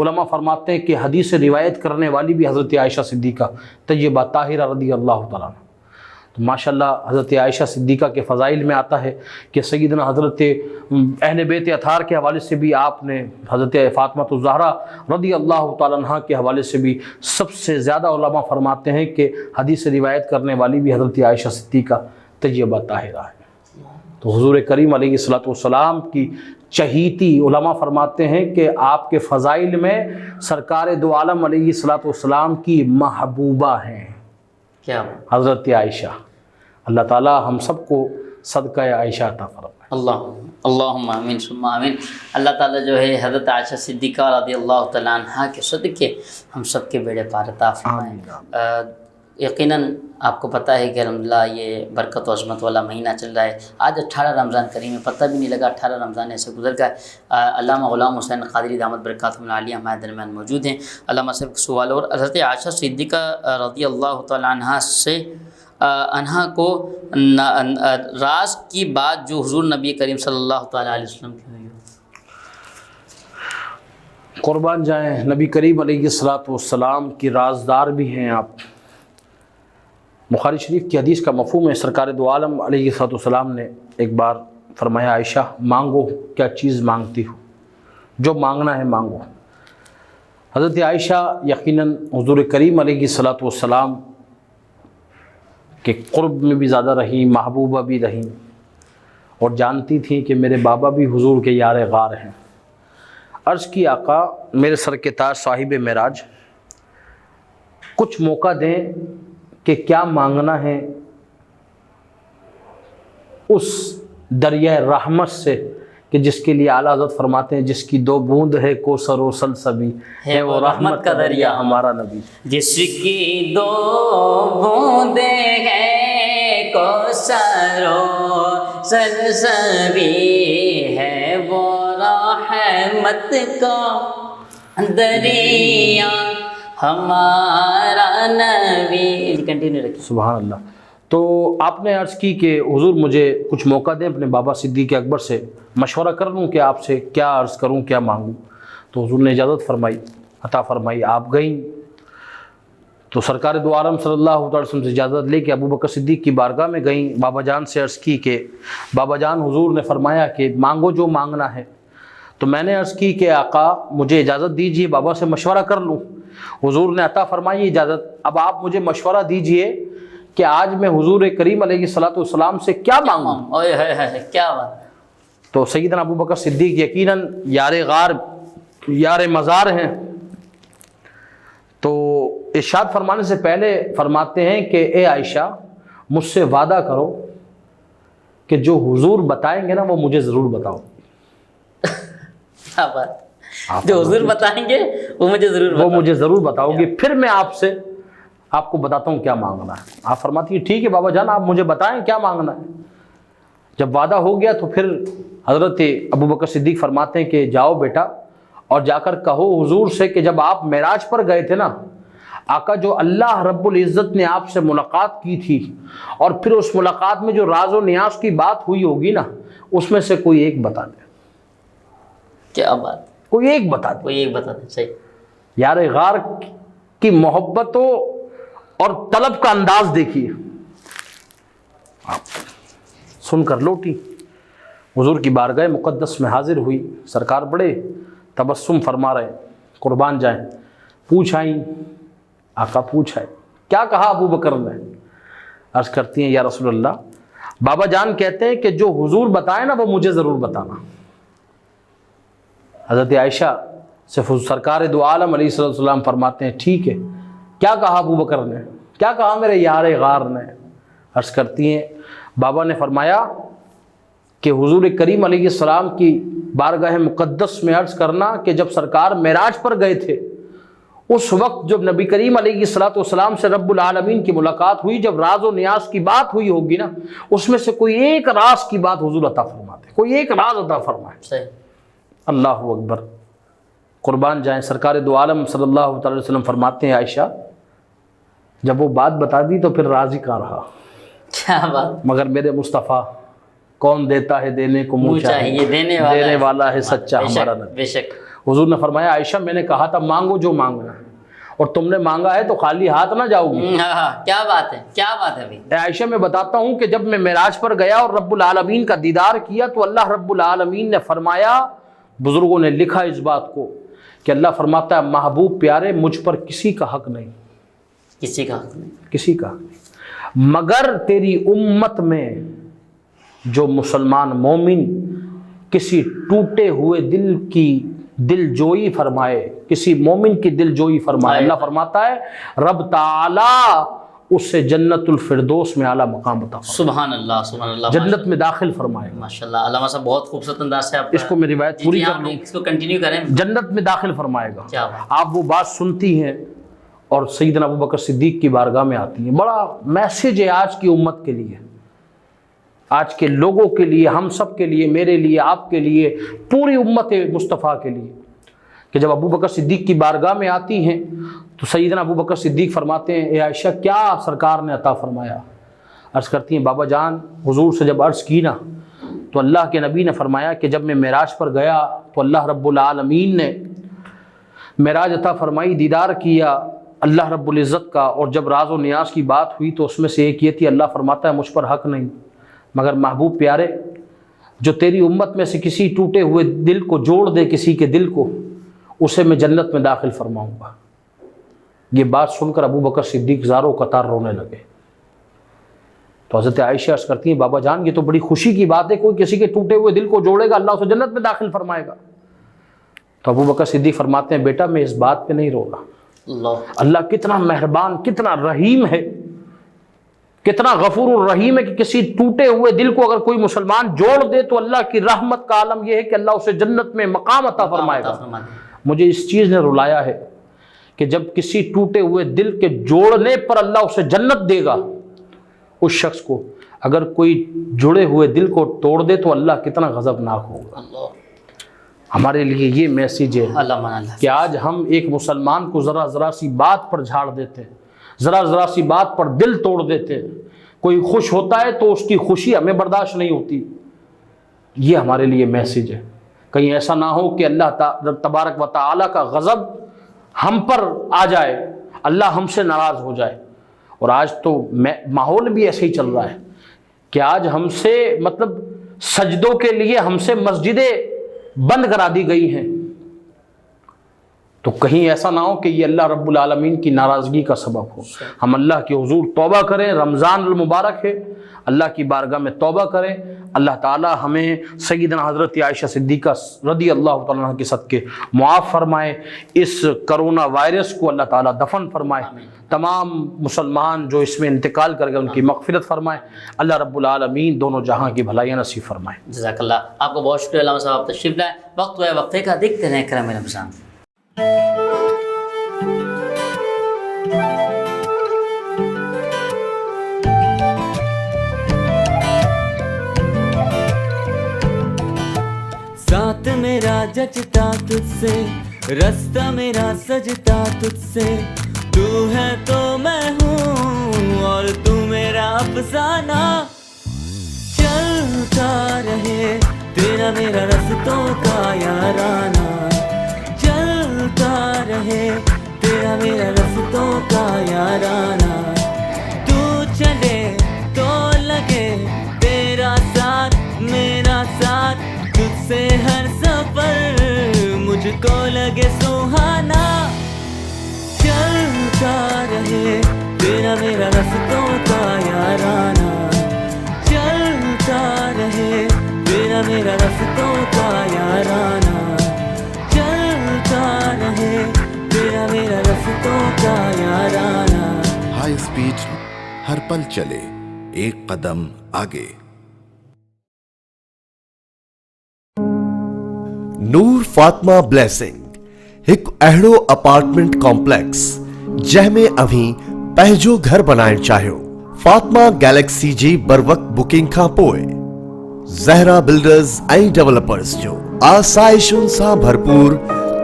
उलमा फरमाते हैं कि हदीस रिवायत करने वाली भी हज़रत आयशा सिद्दीक़ा तय्यबा ताहिरा रदी अल्लाह तआला अन्हा। तो माशाल्लाह हज़रत आयशा सिद्दीक़ा के फ़ज़ाइल में आता है कि सैयदना हज़रत अहले बैत अथार के हवाले से भी आपने हज़रत फ़ातिमा ज़हरा रदी अल्लाह तआला अन्हा के हवाले से भी सबसे ज़्यादा उलमा फरमाते हैं कि हदीस रिवायत करने वाली भी हज़रत आयशा सिद्दीक़ा तय्यबा ताहिरा है। तो हुज़ूर करीम अलैहिस्सलातु वस्सलाम की चहीती उलमा फरमाते हैं कि आपके फ़ज़ाइल में सरकार दो आलम अलैहिस्सलातु वस्सलाम की महबूबा हैं क्या हज़रत आयशा। अल्लाह ताला हम सबको सदका आयशा अता फरमाए। अल्लाहुम्मा आमीन सुम्मा आमीन। अल्लाह ताला जो है हज़रत आयशा सिद्दीक़ा रज़ियल्लाहु तआला अन्हा के सदक़े हम सब के बेड़े पार अता फरमाए। यकीनन आपको पता है कि अल्हम्दुलिल्लाह ये बरकत व अज़मत वाला महीना चल रहा है। आज 18 रमज़ान करीम है, पता भी नहीं लगा 18 रमज़ान ऐसे गुजर गया। अल्लामा ग़ुलाम हुसैन क़ादरी दामत बरकातुहुल आलिया हमारे दरमियान मौजूद हैं। अल्लामा साहब का सवाल और हज़रत आयशा सिद्दीक़ा रज़ियल्लाहु तआला अन्हा से अन्हा को राज की बात जो हुज़ूर नबी करीम सल्लल्लाहु तआला अलैहि वसल्लम की हुई। कुर्बान जाएँ, नबी करीम अलैहिस्सलातु वस्सलाम की राजदार भी हैं आप। बुखारी शरीफ की हदीस का मफ़हूम है, सरकार दो आलम अलैहिस्सलातु वस्सलाम ने एक बार फरमाया, आयशा मांगो, क्या चीज़ मांगती हो, जो मांगना है मांगो। हज़रत आयशा यकीनन हुज़ूर करीम अलैहिस्सलातु वस्सलाम के क़ुर्ब में भी ज़्यादा रहीं, महबूबा भी रहीं और जानती थी कि मेरे बाबा भी हुज़ूर के यार गार हैं। अर्ज़ की, आका मेरे सर के ताज साहिब मेराज, कुछ मौका दें कि क्या मांगना है उस दरिया रहमत से कि जिसके लिए आला हज़रत फरमाते हैं, जिसकी 2 बूंद है कोसर व सलसबी, है वो रहमत का दरिया हमारा नबी। जिसकी 2 बूंदे हैं कोसर व सलसबी, है वो रहमत का दरिया हमारा नबी। कंटिन्यू रखिए। सुभान अल्लाह। तो आपने अर्ज़ की कि हुज़ूर मुझे कुछ मौका दें, अपने बाबा सिद्दीक़ अकबर से मशवरा कर लूँ कि आपसे क्या अर्ज़ करूँ, क्या मांगूँ। तो हुज़ूर ने इजाज़त फरमाई, अता फरमाई। आप गईं तो सरकार दो आलम सल्लल्लाहु अलैहि वसल्लम से इजाज़त लेके अबू बकर सिद्दीक़ की बारगाह में गईं। बाबा जान से अर्ज़ की कि बाबा जान, हुज़ूर ने फरमाया कि मांगो जो मांगना है। तो मैंने अर्ज़ की कि आका मुझे इजाज़त दीजिए, बाबा से मशवरा कर लूँ। हुज़ूर ने अता फरमाई इजाज़त। अब आप मुझे मशवरा दीजिए कि आज मैं हुज़ूर करीम अलैहिस्सलातु वस्सलाम से क्या मांगूँ। ओए क्या बात। तो सैयदना अबू बकर सिद्दीक़ यकीनन यार गार, यार मज़ार हैं। तो इरशाद फरमाने से पहले फरमाते हैं कि ए आयशा, मुझसे वादा करो कि जो हुज़ूर बताएंगे ना वो मुझे ज़रूर बताओ। क्या बात। जो हुज़ूर बताएंगे वो मुझे ज़रूर बताओगे, फिर मैं आपको बताता हूँ क्या मांगना है। आप फरमाती है, ठीक है बाबा जान, आप मुझे बताएं क्या मांगना है। जब वादा हो गया तो फिर हज़रत अबू बकर सिद्दीक़ फरमाते हैं कि जाओ बेटा और जाकर कहो हुज़ूर से कि जब आप मेराज पर गए थे ना, आका जो अल्लाह रब्बुल इज़्ज़त ने आपसे मुलाकात की थी और फिर उस मुलाकात में जो राज व नियाज़ की बात हुई होगी ना, उसमें से कोई एक बता दे। क्या बात। कोई एक बता दे। सही। यार गार की मोहब्बतों और तलब का अंदाज देखिए। आप सुनकर लौटी, हुज़ूर की बारगाह मुक़द्दस में हाजिर हुई। सरकार बड़े तबस्सुम फरमा रहे, कुर्बान जाएं। पूछ आई, आका पूछ आए, क्या कहा अबू बकर ने। अर्ज़ करती हैं, या रसूल अल्लाह, बाबा जान कहते हैं कि जो हुज़ूर बताए ना वो मुझे ज़रूर बताना। हज़रत आयशा से सरकार दो आलम अलैहिस्सलाम फरमाते हैं, ठीक है, क्या कहा अबू बकर ने, क्या कहा मेरे यार गार ने। अर्ज़ करती हैं, बाबा ने फरमाया कि हुज़ूर करीम अलैहिस्सलाम की बारगाह मुक़द्दस में अर्ज़ करना कि जब सरकार मेराज पर गए थे, उस वक्त जब नबी करीम अलैहिस्सलाम से रब्बुल आलमीन की मुलाकात हुई, जब राज व नियाज़ की बात हुई होगी ना, उसमें से कोई एक राज की बात हुज़ूर अता फरमाते, कोई एक राज अता फरमाए। अल्लाह अकबर। कुर्बान जाएं, सरकार दो आलम सल्लल्लाहु अलैहि वसल्लम फरमाते हैं, आयशा जब वो बात बता दी तो फिर राज़ी कहाँ रहा। क्या बात। मगर मेरे मुस्तफ़ा, कौन देता है देने को मुँह चाहिए, देने वाला है सच्चा हमारा नबी। बेशक। हुजूर ने फरमाया आयशा मैंने कहा था मांगो जो मांगना है, और तुमने मांगा है तो खाली हाथ ना जाओगी। क्या बात है, क्या बात है भाई। आयशा मैं बताता हूँ कि जब मैं मेराज पर गया और रब्बुल आलमीन का दीदार किया तो अल्लाह रब्बुल आलमीन ने फरमाया, बुजुर्गों ने लिखा इस बात को कि अल्लाह फरमाता है महबूब प्यारे मुझ पर किसी का हक नहीं, किसी का हक नहीं, किसी का हक नहीं, मगर तेरी उम्मत में जो मुसलमान मोमिन किसी टूटे हुए दिल की दिलजोई फरमाए, किसी मोमिन की दिलजोई फरमाए, अल्लाह फरमाता है रब ताला उससे जन्नतुल फिरदौस में आला मकाम अता फरमाएगा। सुभान अल्लाह, सुभान अल्लाह, जन्नत में दाखिल फरमाएगा। माशाल्लाह, अल्लामा साहब बहुत खूबसूरत अंदाज से आप इसको मैं रिवायत पूरी कर लूं, इसको कंटिन्यू करें। जन्नत में दाखिल फरमाएगा। क्या बात। आप वो बात सुनती हैं और सैयदना अबू बकर सिद्दीक की बारगाह में आती हैं। बड़ा मैसेज है आज की उम्मत के लिए, आज के लोगों के लिए, हम सब के लिए, मेरे लिए, आपके लिए, पूरी उम्मत मुस्तफ़ा के लिए, कि जब अबू बकर सिद्दीक की बारगाह में आती हैं तो सैयदना अबू बकर सिद्दीक फरमाते हैं ए आयशा क्या सरकार ने अता फरमाया। अर्ज़ करती हैं बाबा जान हुजूर से जब अर्ज़ की ना तो अल्लाह के नबी ने फरमाया कि जब मैं मेराज पर गया तो अल्लाह रब्बुल आलमीन ने मेराज अता फरमाई, दीदार किया अल्लाह रब्बुल इज़्ज़त का, और जब राज और नियाज की बात हुई तो उसमें से एक ये थी अल्लाह फरमाता है मुझ पर हक नहीं, मगर महबूब प्यारे जो तेरी उम्मत में से किसी टूटे हुए दिल को जोड़ दे, किसी के दिल को, उसे मैं जन्नत में दाखिल फरमाऊंगा। ये बात सुनकर अबू बकर सिद्दीक ज़ारो कतार रोने लगे। तो हज़रत आयशा अर्ज़ करती हैं बाबा जान ये तो बड़ी खुशी की बात है, कोई किसी के टूटे हुए दिल को जोड़ेगा अल्लाह उसे जन्नत में दाखिल फरमाएगा। तो अबू बकर सिद्दीक फरमाते हैं बेटा मैं इस बात पे नहीं रो रहा, अल्लाह कितना मेहरबान, कितना रहीम है, कितना गफूर रहीम है कि किसी टूटे हुए दिल को अगर कोई मुसलमान जोड़ दे तो अल्लाह की रहमत का आलम यह है कि अल्लाह उसे जन्नत में मकाम अता फरमाएगा। मुझे इस चीज़ ने रुलाया है कि जब किसी टूटे हुए दिल के जोड़ने पर अल्लाह उसे जन्नत देगा, उस शख्स को अगर कोई जुड़े हुए दिल को तोड़ दे तो अल्लाह कितना गज़बनाक होगा। हमारे लिए ये मैसेज है कि आज हम एक मुसलमान को ज़रा ज़रा सी बात पर झाड़ देते हैं, ज़रा ज़रा सी बात पर दिल तोड़ देते हैं। कोई खुश होता है तो उसकी खुशी हमें बर्दाश्त नहीं होती। ये हमारे लिए मैसेज है, कहीं ऐसा ना हो कि अल्लाह तबारक व तआला का गज़ब हम पर आ जाए, अल्लाह हमसे नाराज़ हो जाए। और आज तो माहौल भी ऐसे ही चल रहा है कि आज हमसे मतलब सजदों के लिए हमसे मस्जिदें बंद करा दी गई हैं। तो कहीं ऐसा ना हो कि ये अल्लाह रब्बुल आलमीन की नाराज़गी का सबब हो। हम अल्लाह के हुजूर तौबा करें, रमज़ान अल मुबारक है, अल्लाह की बारगाह में तौबा करें। अल्लाह ताला हमें सय्यदना हज़रत आयशा सिद्दीक़ा रज़ी अल्लाह तआला अन्हा के सदक़े मुआफ़ फरमाए, इस करोना वायरस को अल्लाह ताला दफन फरमाए, तमाम मुसलमान जो इसमें इंतकाल कर गए उनकी मग़फ़िरत फरमाए, अल्लाह रब्बुल आलमीन दोनों जहां की भलाइयाँ नसीब फरमाए। जज़ाकल्लाह, आपको बहुत शुक्रिया अल्लामा साहब, आप तशरीफ़ लाए। वक्त हुआ वक्फ़े का, देखते रहें करम रमज़ान। साथ मेरा जचता तुझसे, रास्ता मेरा सजता तुझसे, तू है तो मैं हूँ और तू मेरा अफसाना। चलता रहे तेरा मेरा रास्तों का याराना, चलता रहे तेरा मेरा रास्तों का याराना। तू चले तो लगे तेरा साथ मेरा साथ, तुझसे हर सफर मुझको लगे सुहाना। चलता रहे तेरा मेरा रास्तों का याराना, चलता रहे तेरा मेरा रास्तों का याराना, चलता रहे तेरा मेरा रास्तों का याराना। हाई स्पीड हर पल चले एक कदम आगे। नूर फातिमा ब्लेसिंग एक अहिड़ो अपार्टमेंट कॉम्प्लेक्स जंहिंमें अभी पंहिंजो घर बनाइण चाहियो। फातिमा गैलेक्सी जी बर वक्त बुकिंग खां पोइ ज़हरा बिल्डर्स ऐं डेवलपर्स जो आसाइशुनि सां भरपूर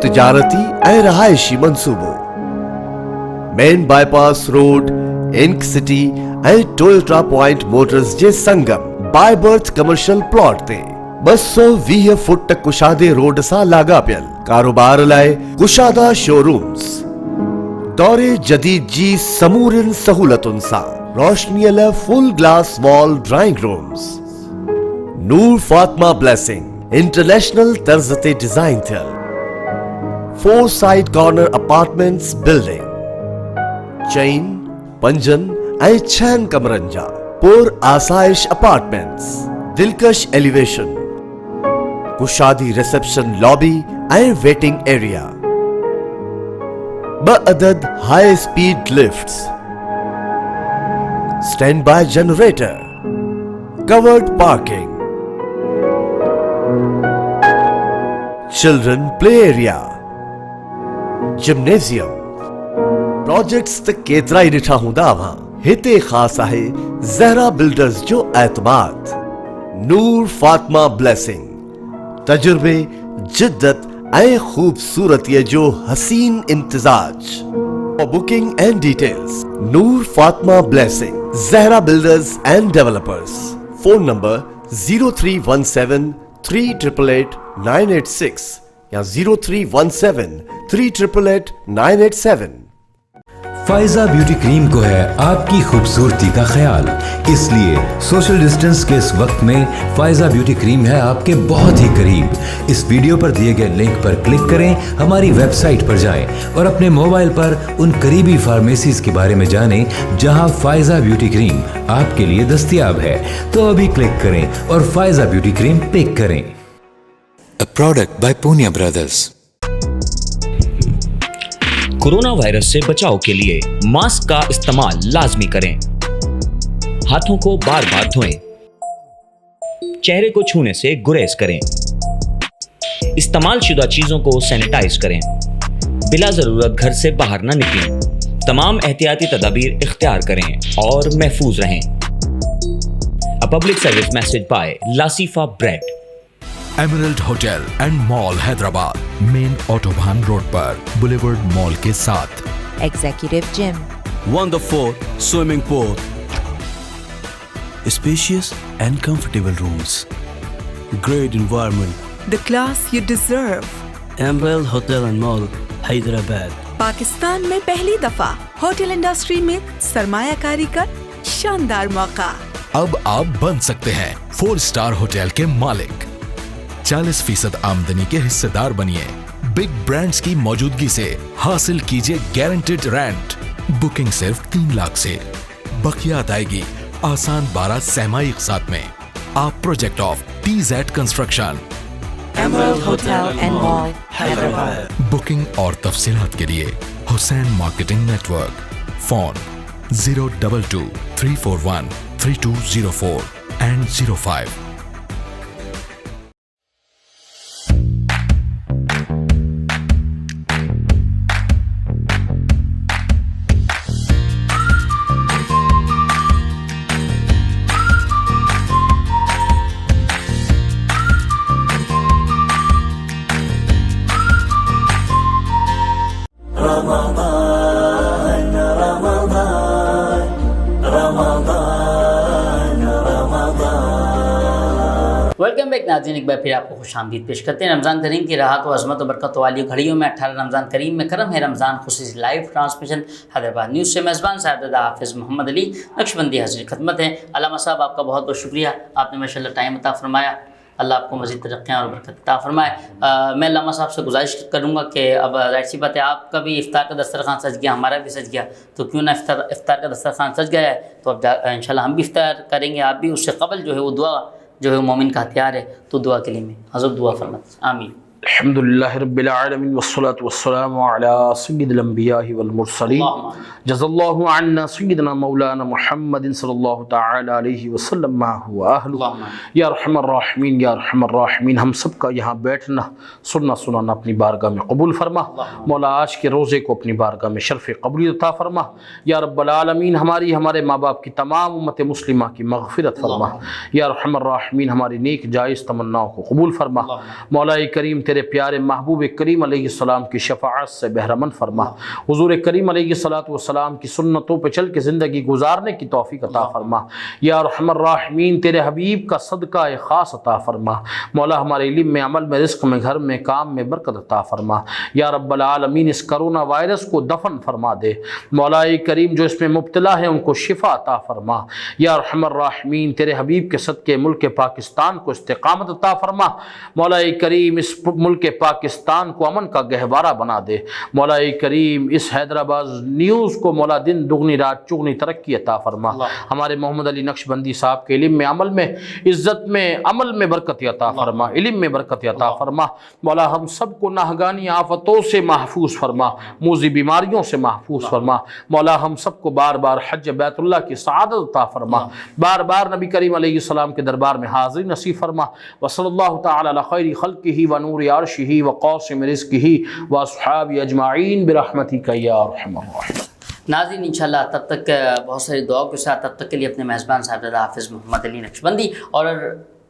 तिजारती ऐं रहायशी मंसूबो। मेन बाईपास रोड, इंक सिटी ऐं टोयोटा पॉइंट मोटर्स जे संगम बाय बर्थ कमर्शियल प्लॉट ते 220 फुट कुशादे रोड सा लागा पियल कारोबार लाए कुशादा शोरूम्स दौरे जदीद जी समूरिन सहूलतुन सा रोशनी ला full glass wall drawing rooms Noor Fatima blessing international तर्ज ते डिजाइन थियल 4 साइड कॉर्नर अपार्टमेंट्स बिल्डिंग चैन पंजन ऐं 6 कमरन जा पुर आसाइश अपार्टमेंट्स दिलकश एलिवेशन कुशादी रिसेप्शन लॉबी ऐं वेटिंग एरिया 2 अदद high speed lifts standby generator covered parking children play area gymnasium projects त केतरा ही ॾिठा हूंदा अवां हिते ख़ास आहे ज़हरा बिल्डर्स जो एतमाद नूर फातिमा ब्लेसिंग तजुर्बे जिद्दत ऐं खूबसूरतीअ जो हसीन इम्तिजाज for booking and details Noor Fatima blessing Zahra builders and developers phone number 0317 388 986 या 0317 388 987। फायजा ब्यूटी क्रीम को है आपकी खूबसूरती का ख्याल, इसलिए सोशल डिस्टेंस के इस वक्त में फायजा ब्यूटी क्रीम है आपके बहुत ही करीब। इस वीडियो पर दिए गए लिंक पर क्लिक करें, हमारी वेबसाइट पर जाएं और अपने मोबाइल पर उन करीबी फार्मेसीज के बारे में जानें जहां फायजा ब्यूटी क्रीम आपके लिए दस्तयाब है। तो अभी क्लिक करें और फायजा ब्यूटी क्रीम पिक करें। A product by Punya Brothers. Corona virus से बचाव के लिए मास्क का इस्तेमाल लाजमी करें। हाथों को बार बार धोएं। चेहरे को छूने से गुरेज करें। इस्तेमाल शुदा चीजों को सैनिटाइज करें। बिला जरूरत घर से बाहर न निकलें। तमाम एहतियाती तदाबीर इख्तियार करें और महफूज रहें। A public service message by Lasifa Bread. Emerald hotel and mall Hyderabad, main autobahn road पर, बुलेवर्ड मॉल के साथ। Executive Gym. Wonderful swimming pool. Spacious and comfortable rooms. Great environment. The class you deserve. Emerald Hotel and Mall, Hyderabad. Pakistan में पहली दफा hotel industry में सरमायाकारी का शानदार मौका। अब आप बन सकते हैं 4 स्टार होटल के मालिक। 40% आमदनी के हिस्सेदार बनिए। बिग ब्रांड्स की मौजूदगी से हासिल कीजिए गारंटेड रेंट। बुकिंग सिर्फ 3 लाख से, बकिया अदायगी आसान 12 सहमाई साथ में। आप project of TZ construction, Emerald Hotel and Mall, Hyderabad. Booking और तफसीलात के लिए Hussain marketing network, phone 022 341 3204 and 05। Welcome back नाज़रीन, एक बार फिर आपको खुशामदीद पेश करते हैं। रमज़ान करीम की राहत व अज़मत व बरकत वाली घड़ियों में 18 रमज़ान करीम में करम है रमज़ान खुसूसी लाइव ट्रांसमिशन हैदराबाद न्यूज़ से मेज़बान साहब हाफ़िज़ मोहम्मद अली नक्शबंदी हाज़िर खिदमत है। अल्लामा साहब आपका बहुत बहुत शुक्रिया, आपने माशाल्लाह टाइम अता फ़रमाया। अल्लाह आपको मज़ीद तरक्कियाँ और बरकत अता फ़रमाए। मैं अल्लामा साहब से गुजारिश करूँगा कि अब ज़ाहिर सी बात है आपका भी इफ्तार का दस्तरखान सज गया, हमारा भी सज गया, तो क्यों ना इफ्तार का दस्तरखान सज गया है तो अब इंशाल्लाह हम भी इफ्तार करेंगे। आप भी उससे क़बल जो है वो दुआ जो है मोमिन का हथियार है, तो दुआ के लिए में हज़रत दुआ फरमाते आमीन। अल्हम्दुलिल्लाहि रब्बिल आलमीन वस्सलातु वस्सलामु अला सय्यिदिल अंबिया'i वल मुरसलीन जज़ल्लाहु अन्ना सय्यिदना मौलाना मुहम्मदिन सल्लल्लाहु तआला अलैहि वसल्लम मा हुवा अहलु या रहमर राहिमीन या रहमर राहिमीन। हम सब का यहाँ बैठना सुनना सुनाना अपनी बारगाह में कबूल फरमा। मौला आज के रोज़े को अपनी बारगाह में शर्फ़ कबूलियत अता फरमा। या रब्बल आलमीन हमारी हमारे माँ बाप की तमाम उम्मत मुस्लिमा की मग़फ़िरत फरमा। या रहमर राहिमीन हमारी नेक जायज़ तमन्नाओं को कबूल फरमा। मौला करीम तेरे तेरे प्यारे महबूब करीम अलैहिस्सलाम की शफाअत से बहरमंद फरमा। हुजूर करीम अलैहिस्सलाम की सुन्नतों पर चल के ज़िंदगी गुजारने की तौफीक अता फरमा। या रहमर राहिमीन तेरे हबीब का सदका ए ख़ास अता फरमा। मौला हमारे इल्म में, अमल में, रिज़्क़ में, घर में, काम में बरकत अता फरमा। या रब्बल आलमीन इस कोरोना वायरस को दफन फरमा दे। मौला करीम जो इसमें मुब्तला है उनको शिफा अता फरमा। या रहमर राहिमीन तेरे हबीब के सदके मुल्क पाकिस्तान को इस्तिकामत अता फरमा। मौला करीम इस मुल्क पाकिस्तान को अमन का गहवारा बना दे। मौला करीम इस हैदराबाद न्यूज़ को मौला दिन दुगनी रात चुगनी तरक्की अता फरमा। हमारे मोहम्मद अली नक्शबंदी साहब के इल्म में, अमल में, इज़्ज़त में, अमल में बरकत अता फरमा, इल्म में बरकत अता फरमा। मौला हम सबको नाहगानी आफतों से महफूज फरमा, मूज़ी बीमारियों से महफूज फरमा। मौला हम सबको बार बार हज बैतुल्लाह की सआदत अता फरमा। बार बार नबी करीम अलैहिस्सलाम के दरबार में हाज़िरी नसीब फरमा। व सल्लल्लाहु तआला अला खैरि खल्क़िही व नूरि अर्शिही व क़ासिम रिज़्क़िही व अस्हाबी अजमाइन बिरहमतिका या अरहमर राहिमीन। नाज़रीन इंशाल्लाह तब तक बहुत सारी दुआओं के साथ, तब तक के लिए अपने मेज़बान साहिबजादा हाफ़िज़ मोहम्मद अली नक्शबंदी और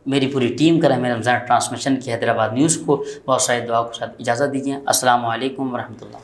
मेरी पूरी टीम का रहमान रमज़ान ट्रांसमिशन की हैदराबाद न्यूज़ को बहुत सारी दुआओं के साथ इजाज़त दीजिए। अस्सलामु अलैकुम व रहमतुल्लाह।